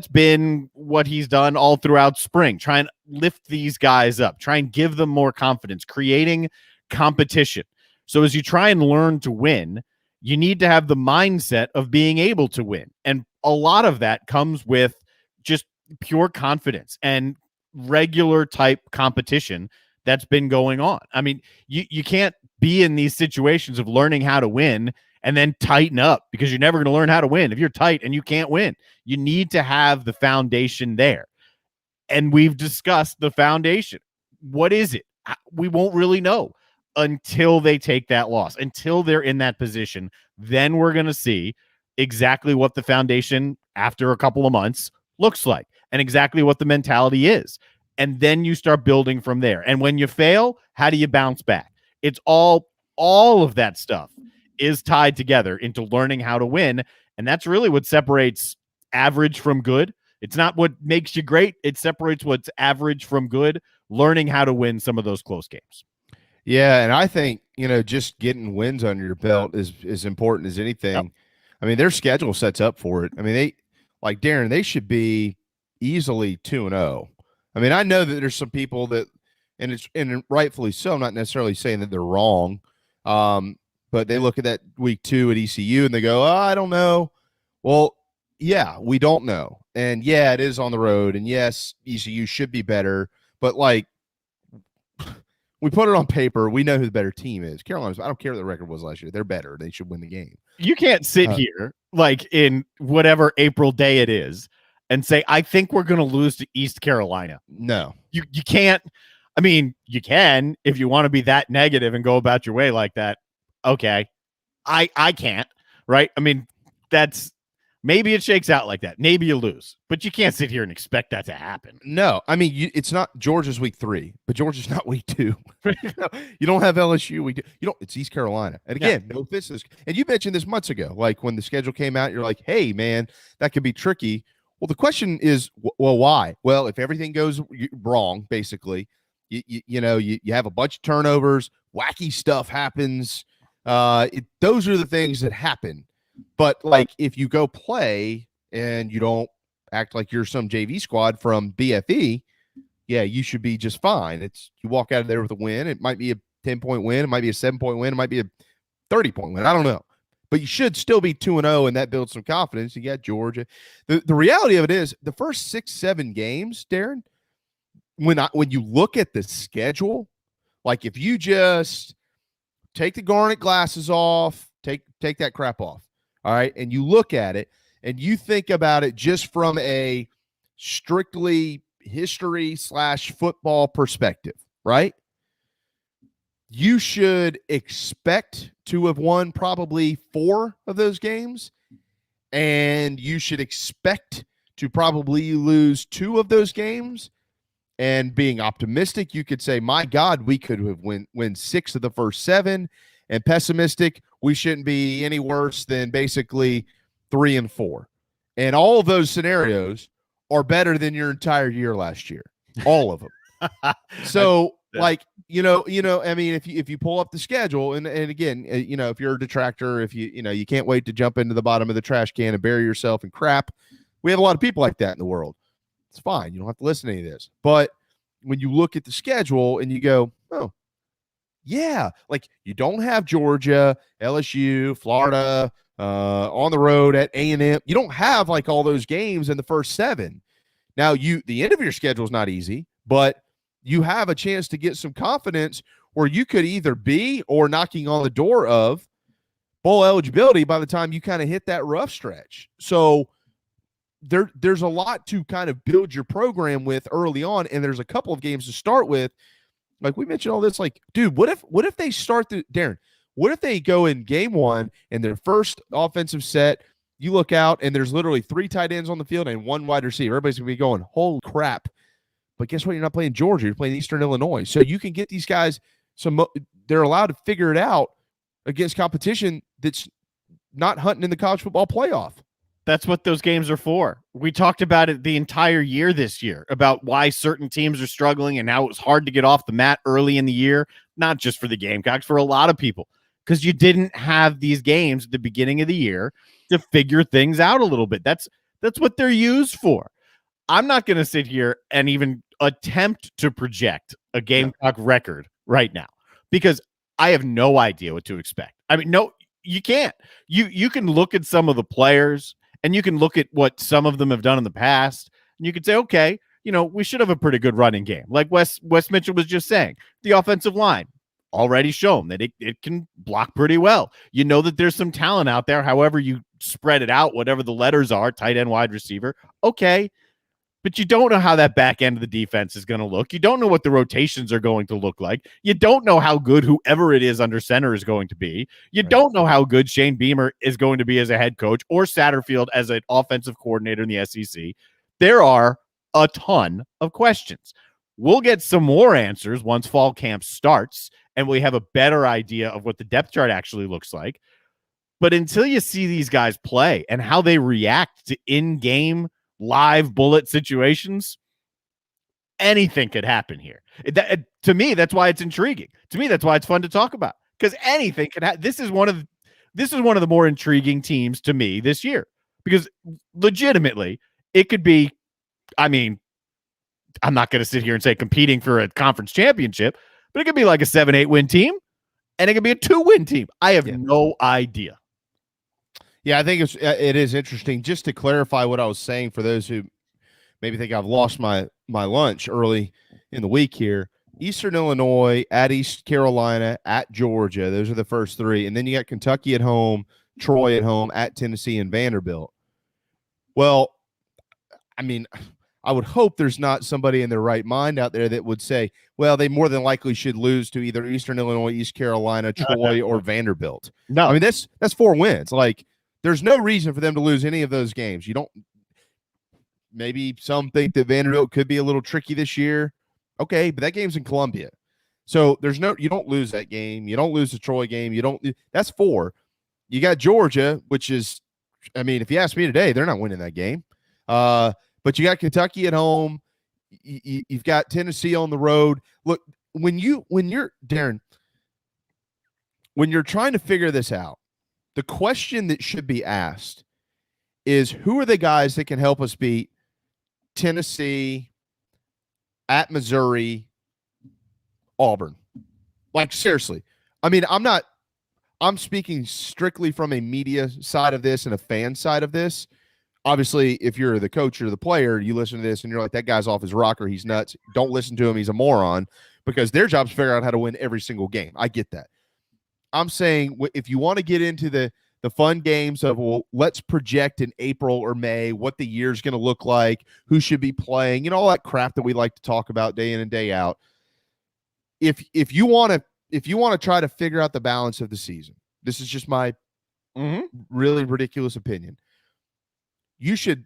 been what he's done all throughout spring. Try and lift these guys up. Try and give them more confidence, creating competition. So as you try and learn to win, you need to have the mindset of being able to win. And a lot of that comes with just pure confidence and regular type competition that's been going on. I mean, you can't be in these situations of learning how to win and then tighten up, because you're never going to learn how to win if you're tight and you can't win. You need to have the foundation there. And we've discussed the foundation. What is it? We won't really know until they take that loss, until they're in that position. Then we're going to see exactly what the foundation after a couple of months looks like and exactly what the mentality is. And then you start building from there. And when you fail, how do you bounce back? It's all of that stuff is tied together into learning how to win. And that's really what separates average from good. It's not what makes you great. It separates what's average from good, learning how to win some of those close games.
Yeah, and I think, just getting wins under your belt is important as anything. Yep. I mean, their schedule sets up for it. I mean, they should be easily 2-0. I mean, I know that there's some people that, and rightfully so, I'm not necessarily saying that they're wrong, but they look at that week 2 at ECU and they go, oh, I don't know. Well, yeah, we don't know. And yeah, it is on the road. And yes, ECU should be better. But like, we put it on paper. We know who the better team is. Carolina's, I don't care what the record was last year. They're better. They should win the game.
You can't sit here like in whatever April day it is and say, I think we're going to lose to East Carolina.
No.
You can't. I mean, you can if you want to be that negative and go about your way like that. Okay. I can't, right? I mean, that's maybe it shakes out like that. Maybe you lose, but you can't sit here and expect that to happen.
No, I mean, it's not Georgia's week 3, but Georgia's not week 2. You don't have LSU week 2. You don't. It's East Carolina, and again, no business. And you mentioned this months ago, like when the schedule came out, you're like, "Hey, man, that could be tricky." Well, the question is, well, why? Well, if everything goes wrong, basically, you have a bunch of turnovers, wacky stuff happens. Those are the things that happen. But like, if you go play and you don't act like you're some JV squad from BFE, yeah, you should be just fine. You walk out of there with a win. It might be a 10-point win. It might be a 7-point win. It might be a 30-point win. I don't know. But you should still be 2-0, and that builds some confidence. You got Georgia. The reality of it is the first 6-7 games, Darren, when you look at the schedule, like if you just take the garnet glasses off, take that crap off, all right, and you look at it and you think about it just from a strictly history/football perspective, right? You should expect to have won probably 4 of those games, and you should expect to probably lose 2 of those games. And being optimistic, you could say, my God, we could have win 6 of the first 7. And pessimistic, we shouldn't be any worse than basically 3 and 4. And all of those scenarios are better than your entire year last year. All of them. So, like, I mean, if you pull up the schedule, and again, if you're a detractor, if you can't wait to jump into the bottom of the trash can and bury yourself in crap, we have a lot of people like that in the world. It's fine. You don't have to listen to any of this. But when you look at the schedule and you go, oh, yeah, like you don't have Georgia, LSU, Florida, on the road at A&M. You don't have like all those games in the first 7. Now, the end of your schedule is not easy, but you have a chance to get some confidence where you could either be or knocking on the door of bowl eligibility by the time you kind of hit that rough stretch. So there's a lot to kind of build your program with early on, and there's a couple of games to start with. Like we mentioned all this, like, dude, what if they start Darren, what if they go in game 1 and their first offensive set, you look out and there's literally 3 tight ends on the field and 1 wide receiver. Everybody's going to be going, holy crap. But guess what? You're not playing Georgia. You're playing Eastern Illinois. So you can get these guys they're allowed to figure it out against competition that's not hunting in the college football playoff.
That's what those games are for. We talked about it the entire year this year, about why certain teams are struggling and how it was hard to get off the mat early in the year, not just for the Gamecocks, for a lot of people, because you didn't have these games at the beginning of the year to figure things out a little bit. That's what they're used for. I'm not going to sit here and even attempt to project a Gamecock record right now because I have no idea what to expect. I mean, no, you can't. You can look at some of the players and you can look at what some of them have done in the past, and you can say, okay, we should have a pretty good running game. Like Wes Mitchell was just saying, the offensive line already shown that it can block pretty well. You know that there's some talent out there, however you spread it out, whatever the letters are, tight end, wide receiver, okay. But you don't know how that back end of the defense is going to look. You don't know what the rotations are going to look like. You don't know how good whoever it is under center is going to be. You don't know how good Shane Beamer is going to be as a head coach or Satterfield as an offensive coordinator in the SEC. There are a ton of questions. We'll get some more answers once fall camp starts and we have a better idea of what the depth chart actually looks like. But until you see these guys play and how they react to in-game live bullet situations, anything could happen here. To me, that's why it's intriguing. To me, that's why it's fun to talk about, because anything could happen. This is one of the more intriguing teams to me this year, because legitimately it could be, I mean, I'm not going to sit here and say competing for a conference championship, but it could be like a 7-8 win team and it could be a 2-win team. I have no idea.
Yeah, I think it is interesting. Just to clarify what I was saying for those who maybe think I've lost my lunch early in the week here. Eastern Illinois, at East Carolina, at Georgia. Those are the first three. And then you got Kentucky at home, Troy at home, at Tennessee, and Vanderbilt. Well, I mean, I would hope there's not somebody in their right mind out there that would say, well, they more than likely should lose to either Eastern Illinois, East Carolina, Troy, or Vanderbilt.
No.
I mean, that's 4 wins. Like, there's no reason for them to lose any of those games. You don't – maybe some think that Vanderbilt could be a little tricky this year. Okay, but that game's in Columbia. So there's no – you don't lose that game. You don't lose the Troy game. You don't – that's 4. You got Georgia, which is – I mean, if you ask me today, they're not winning that game. But you got Kentucky at home. You've got Tennessee on the road. Look, when you're Darren, when you're trying to figure this out, the question that should be asked is, who are the guys that can help us beat Tennessee, at Missouri, Auburn? Like, seriously. I mean, I'm speaking strictly from a media side of this and a fan side of this. Obviously, if you're the coach or the player, you listen to this and you're like, that guy's off his rocker. He's nuts. Don't listen to him. He's a moron, because their job is to figure out how to win every single game. I get that. I'm saying, if you want to get into the fun games of, well, let's project in April or May what the year's going to look like, who should be playing, all that crap that we like to talk about day in and day out. If you want to try to figure out the balance of the season, this is just my really ridiculous opinion. You should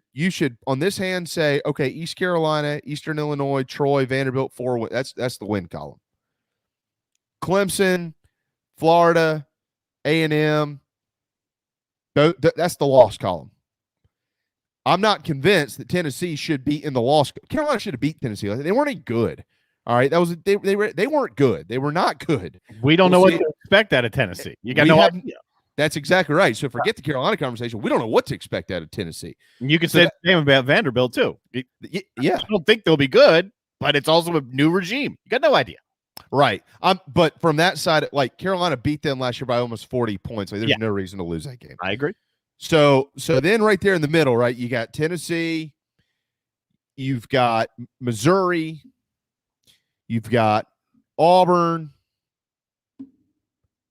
on this hand say, okay, East Carolina, Eastern Illinois, Troy, Vanderbilt, 4. That's the win column. Clemson, Florida, A&M, that's the loss column. I'm not convinced that Tennessee should be in the loss. Carolina should have beat Tennessee. They weren't any good. All right, they weren't good. They were not good.
We don't know what to expect out of Tennessee. You got no idea.
That's exactly right. So forget the Carolina conversation. We don't know what to expect out of Tennessee.
You can say the same about Vanderbilt too.
Yeah,
I don't think they'll be good, but it's also a new regime. You got no idea.
Right. But from that side, like, Carolina beat them last year by almost 40 points. Like, there's no reason to lose that game.
I agree.
So then right there in the middle, right, you got Tennessee, you've got Missouri, you've got Auburn.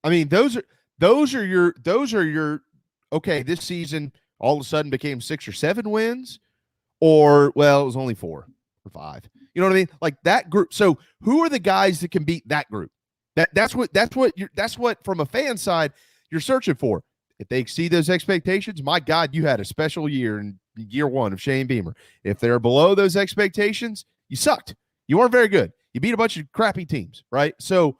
I mean, those are your okay, this season all of a sudden became 6 or 7 wins, or, well, it was only 4 or 5. You know what I mean? Like, that group. So who are the guys that can beat that group? That's what from a fan side you're searching for. If they exceed those expectations, my God, you had a special year in year 1 of Shane Beamer. If they're below those expectations, you sucked. You weren't very good. You beat a bunch of crappy teams, right? So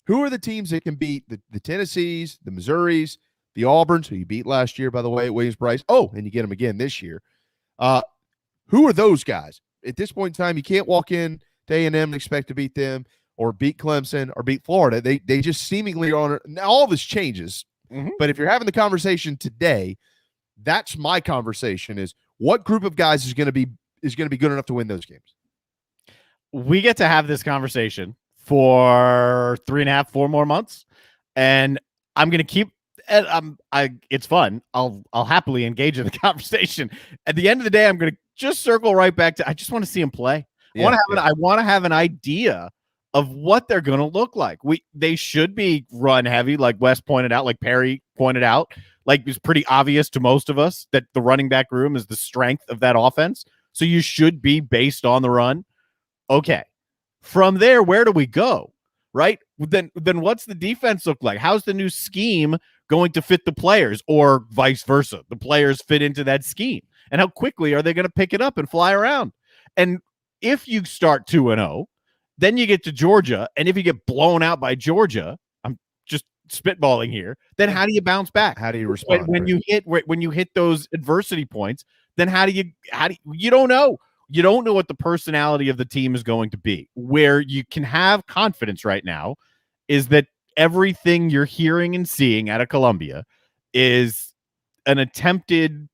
who are the teams that can beat the Tennessees, the Missouris, the Auburns, who you beat last year, by the way, at Williams-Brice? Oh, and you get them again this year. Who are those guys? At this point in time, you can't walk in to A&M and expect to beat them or beat Clemson or beat Florida. They just seemingly are. Now, all this changes. But if you're having the conversation today, that's my conversation, is what group of guys is going to be good enough to win those games?
We get to have this conversation for 3.5, 4 more months, and I'm going to keep. It's fun. I'll happily engage in the conversation. At the end of the day, I'm going to just circle right back to, I just want to see him play. I want to have an idea of what they're going to look like. They should be run heavy, like Wes pointed out, like Perry pointed out. Like, it's pretty obvious to most of us that the running back room is the strength of that offense. So you should be based on the run. Okay. From there, where do we go? Right? Then what's the defense look like? How's the new scheme going to fit the players, or vice versa? The players fit into that scheme. And how quickly are they going to pick it up and fly around? And if you start 2-0, then you get to Georgia, and if you get blown out by Georgia, I'm just spitballing here, then how do you bounce back?
How do you respond?
When you hit those adversity points, then how do you don't know. You don't know what the personality of the team is going to be. Where you can have confidence right now is that everything you're hearing and seeing out of Columbia is an attempted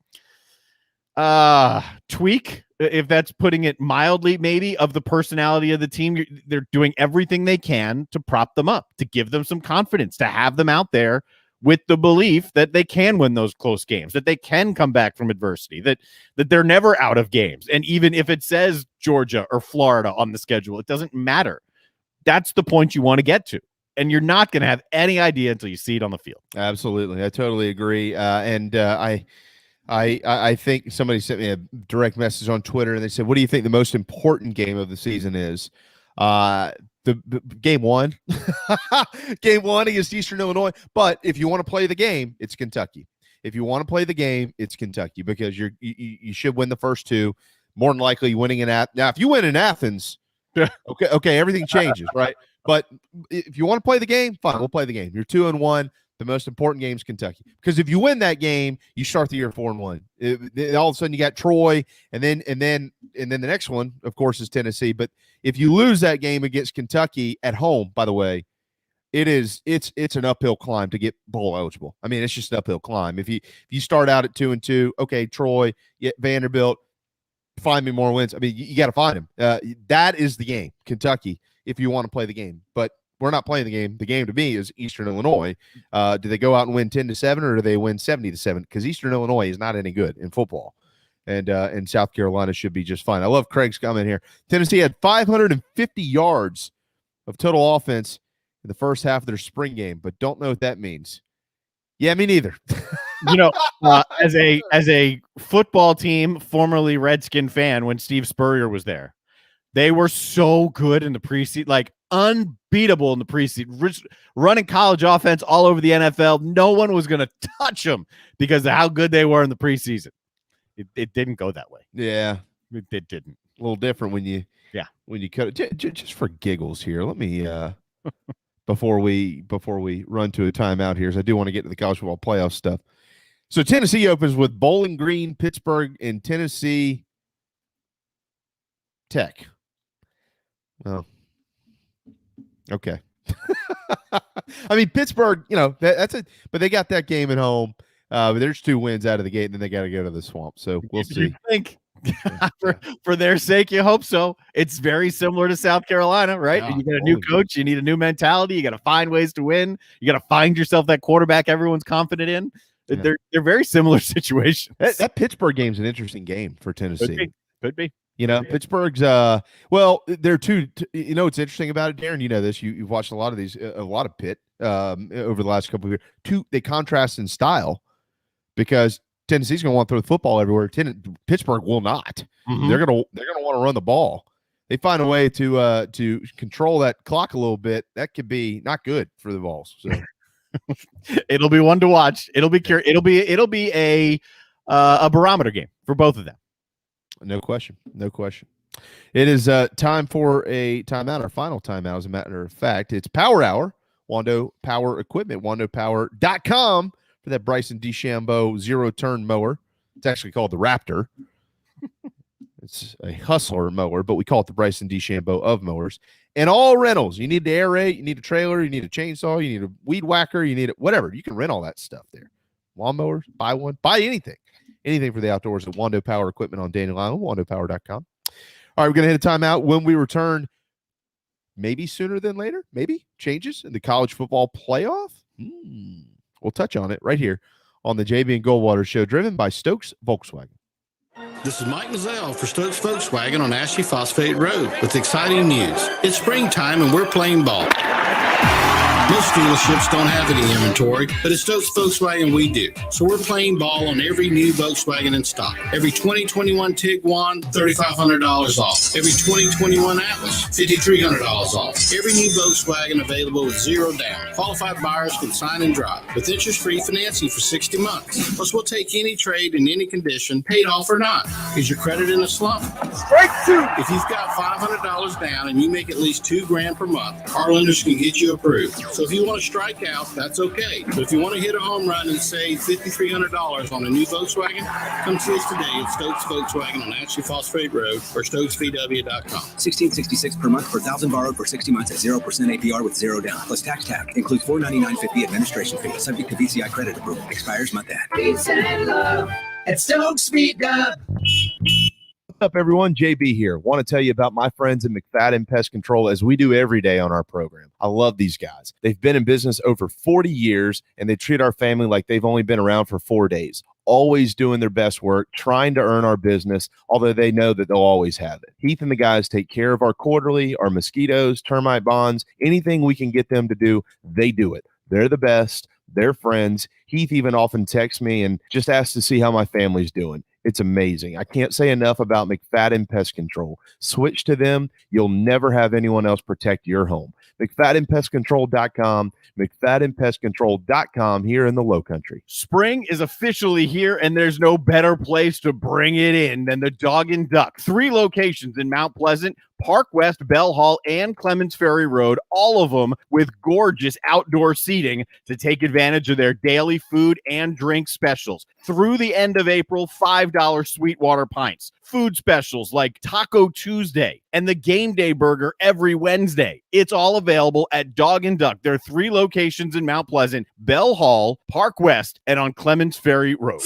tweak, if that's putting it mildly, maybe, of the personality of the team. They're doing everything they can to prop them up, to give them some confidence, to have them out there with the belief that they can win those close games, that they can come back from adversity, that they're never out of games. And even if it says Georgia or Florida on the schedule, it doesn't matter. That's the point you want to get to. And you're not going to have any idea until you see it on the field.
Absolutely. I totally agree. I think somebody sent me a direct message on Twitter, and they said, what do you think the most important game of the season is? The game one. Game one against Eastern Illinois. But if you want to play the game, it's Kentucky. If you want to play the game, it's Kentucky, because you should win the first two. More than likely winning in Athens. Now, if you win in Athens, okay, everything changes, right? But if you want to play the game, fine, we'll play the game. You're 2-1. The most important game is Kentucky, because if you win that game, you start the year 4-1. All of a sudden, you got Troy, and then the next one, of course, is Tennessee. But if you lose that game against Kentucky at home, by the way, it's an uphill climb to get bowl eligible. I mean, it's just an uphill climb. If you start out at 2-2, okay, Troy, Vanderbilt, find me more wins. I mean, you got to find them. That is the game, Kentucky, if you want to play the game. But we're not playing the game. The game to me is Eastern Illinois. Do they go out and win 10-7, or do they win 70-7? Because Eastern Illinois is not any good in football, and South Carolina should be just fine. I love Craig's comment here. Tennessee had 550 yards of total offense in the first half of their spring game, but don't know what that means. Yeah, me neither.
As a football team, formerly Redskin fan, when Steve Spurrier was there, they were so good in the preseason, like unbeatable in the preseason, running college offense all over the NFL. No one was going to touch them because of how good they were in the preseason. It didn't go that way.
Yeah,
it didn't.
A little different when you cut it. Just for giggles here, let me before we run to a timeout here, so I do want to get to the college football playoff stuff. So Tennessee opens with Bowling Green, Pittsburgh, and Tennessee Tech. Well, okay. I mean, Pittsburgh, that's it, but they got that game at home. But there's 2 wins out of the gate, and then they got to go to the swamp. So we'll see.
You think for their sake, you hope so. It's very similar to South Carolina, right? You got a new coach, you need a new mentality, you got to find ways to win, you got to find yourself that quarterback everyone's confident in. Yeah. They're very similar situations.
That Pittsburgh game's an interesting game for Tennessee.
Could be.
Pittsburgh's they're two. What's interesting about it, Darren? You know this. You've watched a lot of these, a lot of Pitt over the last couple of years. They contrast in style, because Tennessee's going to want to throw the football everywhere. Pittsburgh will not. Mm-hmm. They're going to want to run the ball. They find a way to control that clock a little bit. That could be not good for the Vols. So
it'll be one to watch. It'll be a barometer game for both of them.
No question. It is time for a timeout, our final timeout, as a matter of fact. It's Power Hour, Wando Power Equipment, wandopower.com for that Bryson DeChambeau zero-turn mower. It's actually called the Raptor. It's a hustler mower, but we call it the Bryson DeChambeau of mowers. And all rentals. You need to aerate, you need a trailer, you need a chainsaw, you need a weed whacker, you need whatever. You can rent all that stuff there. Lawnmowers, buy one, buy anything. Anything for the outdoors at Wando Power Equipment on Daniel Island, wandopower.com. All right, we're going to hit a timeout. When we return, maybe sooner than later, maybe changes in the college football playoff. We'll touch on it right here on the JB and Goldwater Show, driven by Stokes Volkswagen.
This is Mike Naval for Stokes Volkswagen on Ashley Phosphate Road with exciting news. It's springtime and we're playing ball. Most dealerships don't have any inventory, but at Stokes Volkswagen we do. So we're playing ball on every new Volkswagen in stock. Every 2021 Tiguan, $3,500 off. Every 2021 Atlas, $5,300 off. Every new Volkswagen available with 0 down. Qualified buyers can sign and drive with interest-free financing for 60 months. Plus, we'll take any trade in any condition, paid off or not. Is your credit in a slump? Strike 2! If you've got $500 down and you make at least $2,000 per month, our lenders can get you approved. So if you want to strike out, that's okay. But if you want to hit a home run and save $5,300 on a new Volkswagen, come see us today at Stokes Volkswagen on Ashley Phosphate Road or StokesVW.com.
$1,666 per month per 1,000 borrowed for 60 months at 0% APR with 0 down. Plus tax tag. Includes $499.50 administration fee. Subject to VCI credit approval. Expires month end.
Peace and love at Stokes Speed Up.
What's up, everyone? JB here. Want to tell you about my friends at McFadden Pest Control, as we do every day on our program. I love these guys. They've been in business over 40 years, and they treat our family like they've only been around for 4 days. Always doing their best work, trying to earn our business, although they know that they'll always have it. Heath and the guys take care of our quarterly, our mosquitoes, termite bonds, anything we can get them to do, they do it. They're the best. They're friends. Heath even often texts me and just asks to see how my family's doing. It's amazing. I can't say enough about McFadden Pest Control. Switch to them. You'll never have anyone else protect your home. McFaddenPestControl.com, McFaddenPestControl.com here in the Low Country.
Spring is officially here, and there's no better place to bring it in than the Dog and Duck. 3 locations in Mount Pleasant, Park West, Bell Hall, and Clemens Ferry Road, all of them with gorgeous outdoor seating to take advantage of their daily food and drink specials. Through the end of April, $5 Sweetwater pints. Food specials like Taco Tuesday and the Game Day Burger every Wednesday. It's all available at Dog and Duck. There are 3 locations in Mount Pleasant, Bell Hall, Park West, and on Clemens Ferry Road.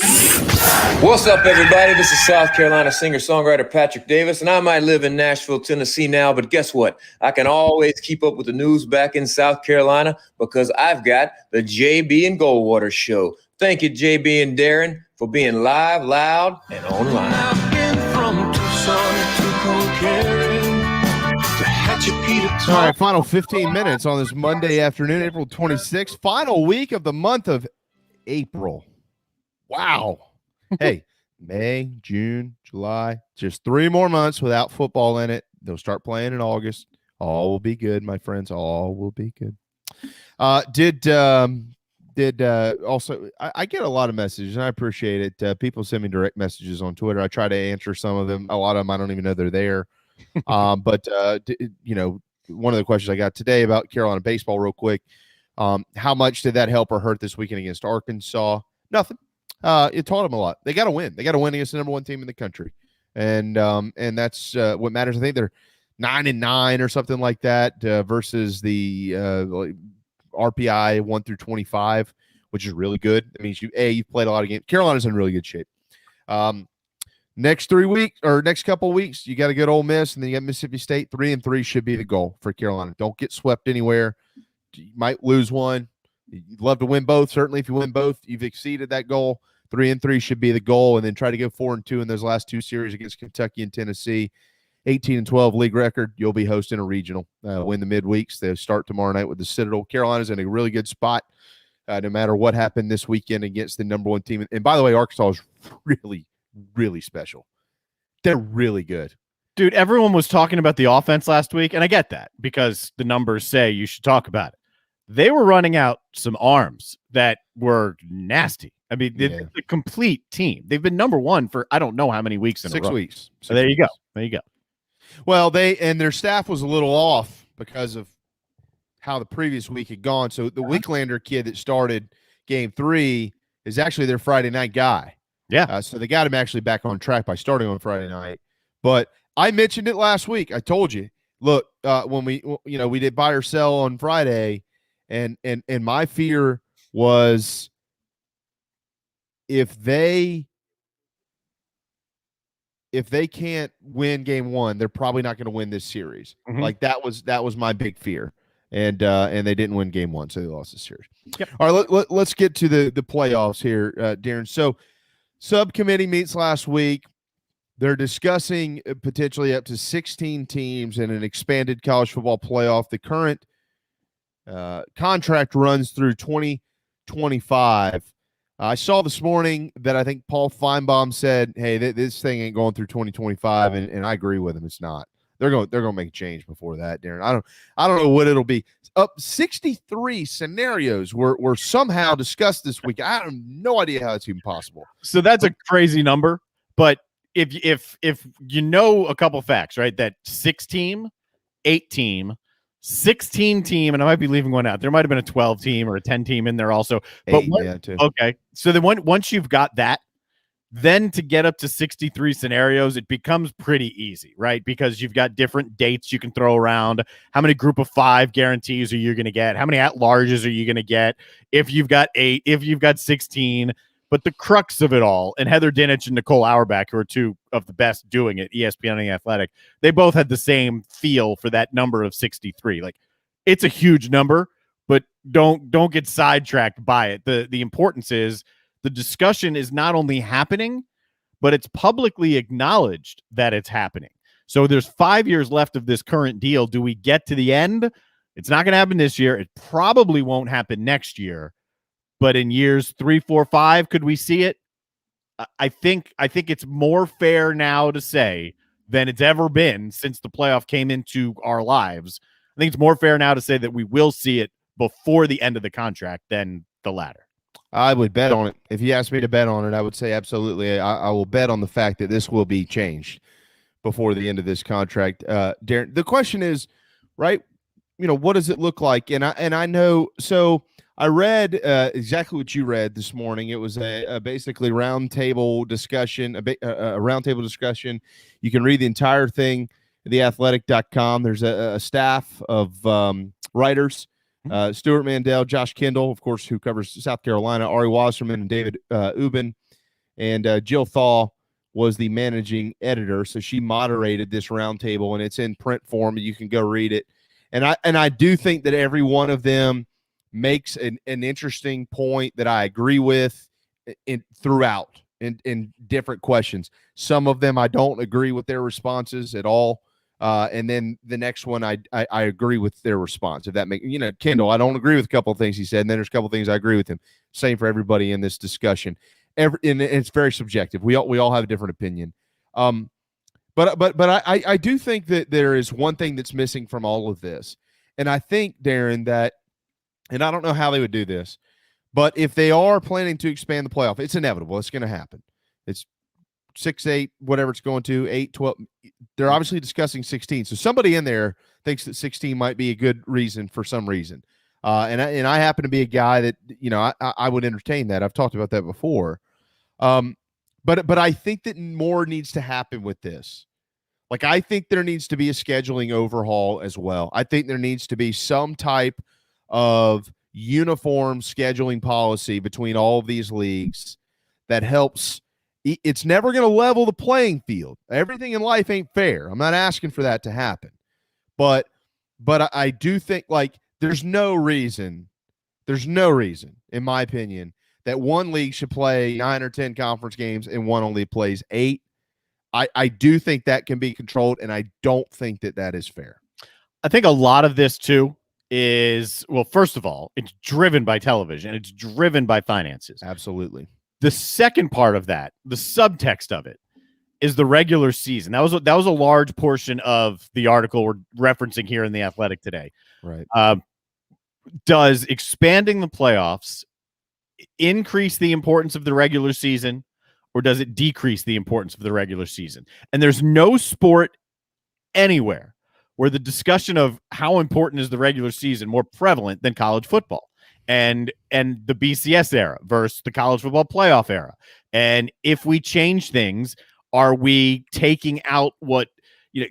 What's up, everybody? This is South Carolina singer-songwriter Patrick Davis, and I might live in Nashville, Tennessee now, but guess what? I can always keep up with the news back in South Carolina because I've got the JB and Goldwater Show. Thank you, JB and Darren, for being live, loud, and online. I've been from Tucson to
All right, final 15 minutes on this Monday afternoon, April 26th, final week of the month of April. Wow. Hey, May, June, July, just 3 more months without football in it. They'll start playing in August. All will be good, my friends. All will be good. Also, I get a lot of messages, and I appreciate it. People send me direct messages on Twitter. I try to answer some of them. A lot of them I don't even know they're there. But one of the questions I got today about Carolina baseball, real quick, how much did that help or hurt this weekend against Arkansas? Nothing. It taught them a lot. They got to win. They got to win against the number 1 team in the country, and that's what matters. I think they're 9-9 or something like that versus the RPI 1 through 25, which is really good. That means you've played a lot of games. Carolina's in really good shape. Next 3 weeks or next couple of weeks, you got a good Ole Miss, and then you got Mississippi State. 3-3 should be the goal for Carolina. Don't get swept anywhere. You might lose one. You'd love to win both. Certainly, if you win both, you've exceeded that goal. 3-3 should be the goal, and then try to go 4-2 in those last 2 series against Kentucky and Tennessee. 18-12 league record. You'll be hosting a regional. Win the midweeks. They start tomorrow night with the Citadel. Carolina's in a really good spot, no matter what happened this weekend against the number 1 team. And by the way, Arkansas is really, really special. They're really good.
Dude, everyone was talking about the offense last week, and I get that because the numbers say you should talk about it. They were running out some arms that were nasty. I mean, it's a complete team. They've been number 1 for I don't know how many weeks in
6
a row.
weeks.
So there you go. There you go.
Well, their staff was a little off because of how the previous week had gone. So the Wicklander kid that started game 3 is actually their Friday night guy.
Yeah.
So they got him actually back on track by starting on Friday night. But I mentioned it last week. I told you, look, when we did buy or sell on Friday, and my fear was if they can't win game 1, they're probably not going to win this series.
Mm-hmm.
Like that was my big fear. And they didn't win game 1, so they lost the series.
Yep.
All right, let's get to the playoffs here, Darren. So subcommittee meets last week. They're discussing potentially up to 16 teams in an expanded college football playoff. The current contract runs through 2025. I saw this morning that I think Paul Feinbaum said, "Hey, this thing ain't going through 2025," and I agree with him. It's not. They're going to make a change before that, Darren. I don't know what it'll be. Up 63 scenarios were somehow discussed this week. I have no idea how it's even possible.
So that's a crazy number, but if you know a couple facts, right? That 6-team, 8-team, 16-team, and I might be leaving one out. There might have been a 12-team or a 10-team in there also. But okay, so then once you've got that, then to get up to 63 scenarios, it becomes pretty easy, right? Because you've got different dates you can throw around. How many group of 5 guarantees are you going to get? How many at-larges are you going to get? If you've got 8, if you've got 16, But the crux of it all, and Heather Dinich and Nicole Auerbach, who are two of the best doing it, ESPN and The Athletic, they both had the same feel for that number of 63. Like, it's a huge number, but don't get sidetracked by it. The importance is the discussion is not only happening, but it's publicly acknowledged that it's happening. So there's 5 years left of this current deal. Do we get to the end? It's not going to happen this year. It probably won't happen next year. But in years 3, 4, 5, could we see it? I think it's more fair now to say than it's ever been since the playoff came into our lives. I think it's more fair now to say that we will see it before the end of the contract than the latter.
I would bet on it. If you asked me to bet on it, I would say absolutely. I will bet on the fact that this will be changed before the end of this contract. Darren, the question is, right, what does it look like? And I know, so I read exactly what you read this morning. It was a basically roundtable discussion, a roundtable discussion. You can read the entire thing at theathletic.com. There's a staff of writers, Stuart Mandel, Josh Kendall, of course, who covers South Carolina, Ari Wasserman and David Ubin, and Jill Thaw was the managing editor. So she moderated this roundtable, and it's in print form. You can go read it. And I do think that every one of them makes an interesting point that I agree with throughout in different questions. Some of them I don't agree with their responses at all. And then the next one I agree with their response. If that makes, Kendall, I don't agree with a couple of things he said, and then there's a couple of things I agree with him. Same for everybody in this discussion. And it's very subjective. We all have a different opinion. But I do think that there is one thing that's missing from all of this. And I think, Darren, that, and I don't know how they would do this, but if they are planning to expand the playoff, it's inevitable. It's going to happen. It's 6, 8, whatever it's going to, 8, 12. They're obviously discussing 16. So somebody in there thinks that 16 might be a good reason for some reason. And I happen to be a guy that, I would entertain that. I've talked about that before. But I think that more needs to happen with this. Like, I think there needs to be a scheduling overhaul as well. I think there needs to be some type of uniform scheduling policy between all of these leagues that helps. It's never going to level the playing field. Everything in life ain't fair. I'm not asking for that to happen. But I do think, like, there's no reason, in my opinion, that one league should play 9 or 10 conference games and one only plays 8. I do think that can be controlled, and I don't think that is fair.
I think a lot of this, too, is, well, first of all, it's driven by television. It's driven by finances.
Absolutely.
The second part of that, the subtext of it, is the regular season. That was a large portion of the article we're referencing here in The Athletic today.
Right.
Does expanding the playoffs increase the importance of the regular season, or does it decrease the importance of the regular season? And there's no sport anywhere where the discussion of how important is the regular season more prevalent than college football and the BCS era versus the college football playoff era. And if we change things, are we taking out what,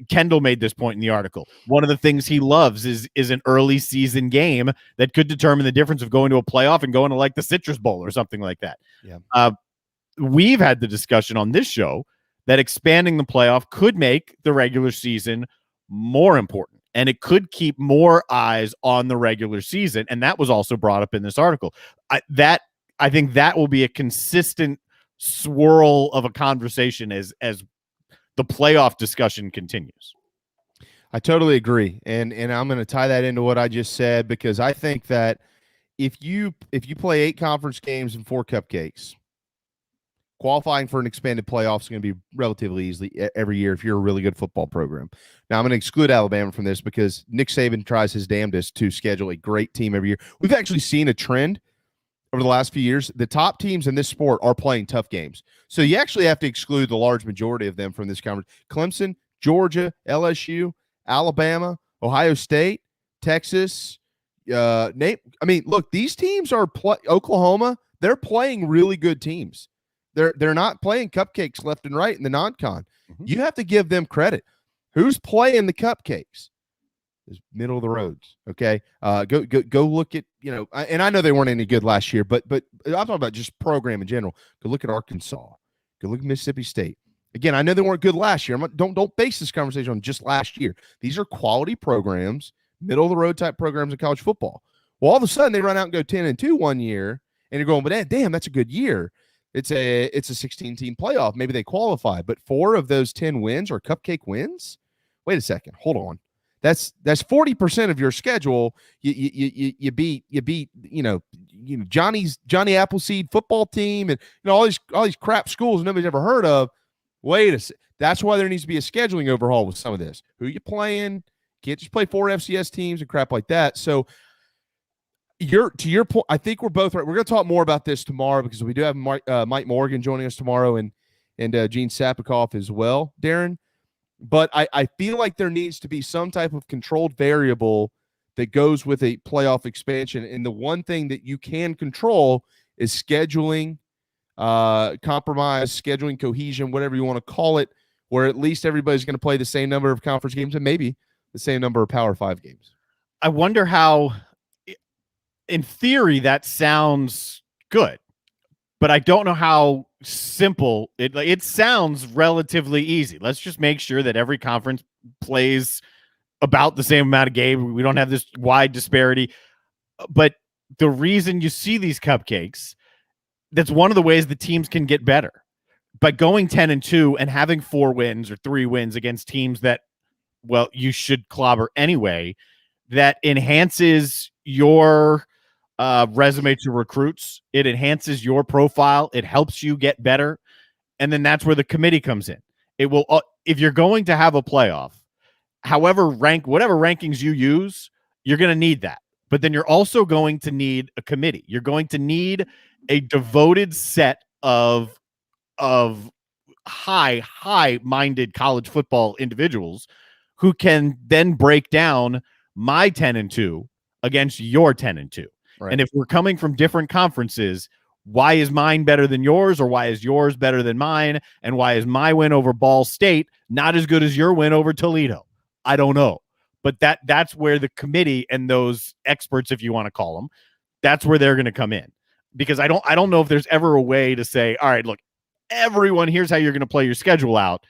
Kendall made this point in the article. One of the things he loves is an early season game that could determine the difference of going to a playoff and going to, like, the Citrus Bowl or something like that.
Yeah.
We've had the discussion on this show that expanding the playoff could make the regular season more important, and it could keep more eyes on the regular season. And that was also brought up in this article. I think that will be a consistent swirl of a conversation as the playoff discussion continues.
I totally agree. And I'm going to tie that into what I just said, because I think that if you play 8 conference games and 4 cupcakes, qualifying for an expanded playoff is going to be relatively easy every year if you're a really good football program. Now, I'm going to exclude Alabama from this because Nick Saban tries his damnedest to schedule a great team every year. We've actually seen a trend over the last few years. The top teams in this sport are playing tough games. So you actually have to exclude the large majority of them from this conference. Clemson, Georgia, LSU, Alabama, Ohio State, Texas. Look, these teams are Oklahoma. They're playing really good teams. They're not playing cupcakes left and right in the non-con. Mm-hmm. You have to give them credit. Who's playing the cupcakes? is middle of the roads. Okay. Go look at, and I know they weren't any good last year, but I'm talking about just program in general. Go look at Arkansas. Go look at Mississippi State. Again, I know they weren't good last year. Don't base this conversation on just last year. These are quality programs, middle of the road type programs in college football. Well, all of a sudden they run out and go 10-2 one year, and you're going, but damn, that's a good year. It's a 16-team playoff. Maybe they qualify, but 4 of those 10 wins are cupcake wins. Wait a second, hold on. That's 40% of your schedule. You beat Johnny Appleseed football team and all these crap schools nobody's ever heard of. Wait a second. That's why there needs to be a scheduling overhaul with some of this. Who you playing? Can't just play 4 FCS teams and crap like that. So to your point, I think we're both right. We're going to talk more about this tomorrow because we do have Mike Morgan joining us tomorrow and Gene Sapikoff as well, Darren. But I feel like there needs to be some type of controlled variable that goes with a playoff expansion. And the one thing that you can control is scheduling, compromise, scheduling cohesion, whatever you want to call it, where at least everybody's going to play the same number of conference games and maybe the same number of Power 5 games.
I wonder how, in theory, that sounds good, but I don't know how simple it sounds. Relatively easy. Let's just make sure that every conference plays about the same amount of games. We don't have this wide disparity. But the reason you see these cupcakes, that's one of the ways the teams can get better. By going 10-2 and having 4 wins or 3 wins against teams that, well, you should clobber anyway, that enhances your resume to recruits. It enhances your profile. It helps you get better. And then that's where the committee comes in. It will, if you're going to have a playoff, whatever rankings you use, you're going to need that. But then you're also going to need a committee. You're going to need a devoted set of high-minded college football individuals who can then break down my 10-2 against your 10-2. Right. And if we're coming from different conferences, why is mine better than yours, or why is yours better than mine? And why is my win over Ball State not as good as your win over Toledo? I don't know. But that's where the committee and those experts, if you want to call them, that's where they're going to come in. Because I don't know if there's ever a way to say, all right, look, everyone, here's how you're going to play your schedule out.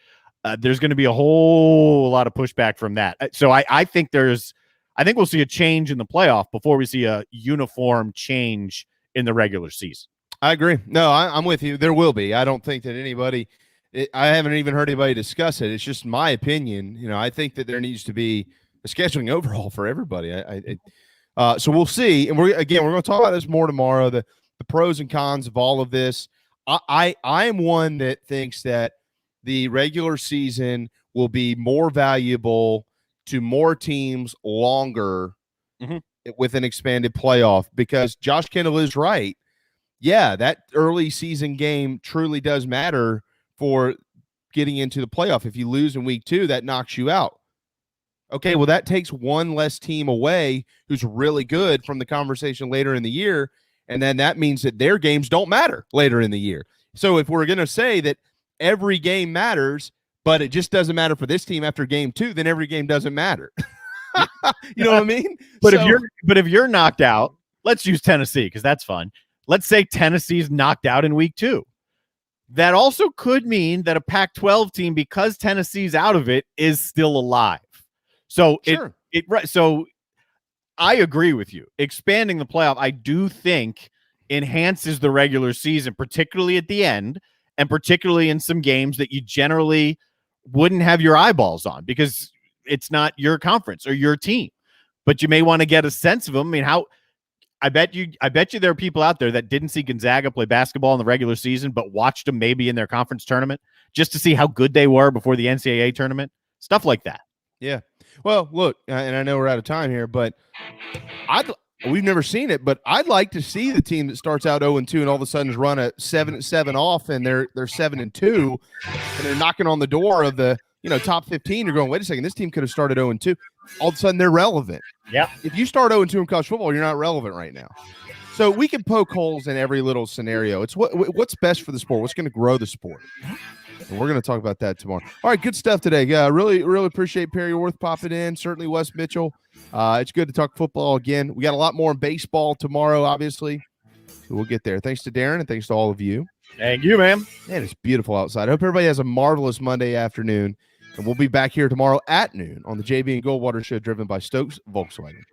There's going to be a whole lot of pushback from that. So I think we'll see a change in the playoff before we see a uniform change in the regular season.
I agree. No, I'm with you. There will be. I don't think that I haven't even heard anybody discuss it. It's just my opinion. I think that there needs to be a scheduling overhaul for everybody. So we'll see. And we're going to talk about this more tomorrow, the pros and cons of all of this. I am one that thinks that the regular season will be more valuable to more teams longer with an expanded playoff, because Josh Kendall is right. Yeah, that early season game truly does matter for getting into the playoff. If you lose in week 2, that knocks you out. Okay, well, that takes one less team away who's really good from the conversation later in the year, and then that means that their games don't matter later in the year. So if we're going to say that every game matters, but it just doesn't matter for this team after game 2, then every game doesn't matter. You know what I mean?
But if you're knocked out, let's use Tennessee because that's fun. Let's say Tennessee's knocked out in week 2. That also could mean that a Pac-12 team, because Tennessee's out of it, is still alive. So
sure.
So I agree with you. Expanding the playoff, I do think, enhances the regular season, particularly at the end, and particularly in some games that you generally wouldn't have your eyeballs on because it's not your conference or your team. But you may want to get a sense of them. I mean, I bet you there are people out there that didn't see Gonzaga play basketball in the regular season, but watched them maybe in their conference tournament just to see how good they were before the NCAA tournament. Stuff like that.
Yeah. Well, look, and I know we're out of time here, but we've never seen it, but I'd like to see the team that starts out 0-2 and all of a sudden run a 7-7 off and they're 7-2 and they're knocking on the door of the top 15. You're going, wait a second, this team could have started 0-2. All of a sudden they're relevant.
Yeah.
If you start 0-2 in college football, you're not relevant right now. So we can poke holes in every little scenario. It's what's best for the sport. What's going to grow the sport. And we're going to talk about that tomorrow. All right, good stuff today. Yeah, really appreciate Perry Worth popping in. Certainly Wes Mitchell. It's good to talk football again. We got a lot more in baseball tomorrow, obviously. So we'll get there. Thanks to Darren and thanks to all of you.
Thank you, man.
Man, it's beautiful outside. I hope everybody has a marvelous Monday afternoon. And we'll be back here tomorrow at noon on the JB and Goldwater Show, driven by Stokes Volkswagen.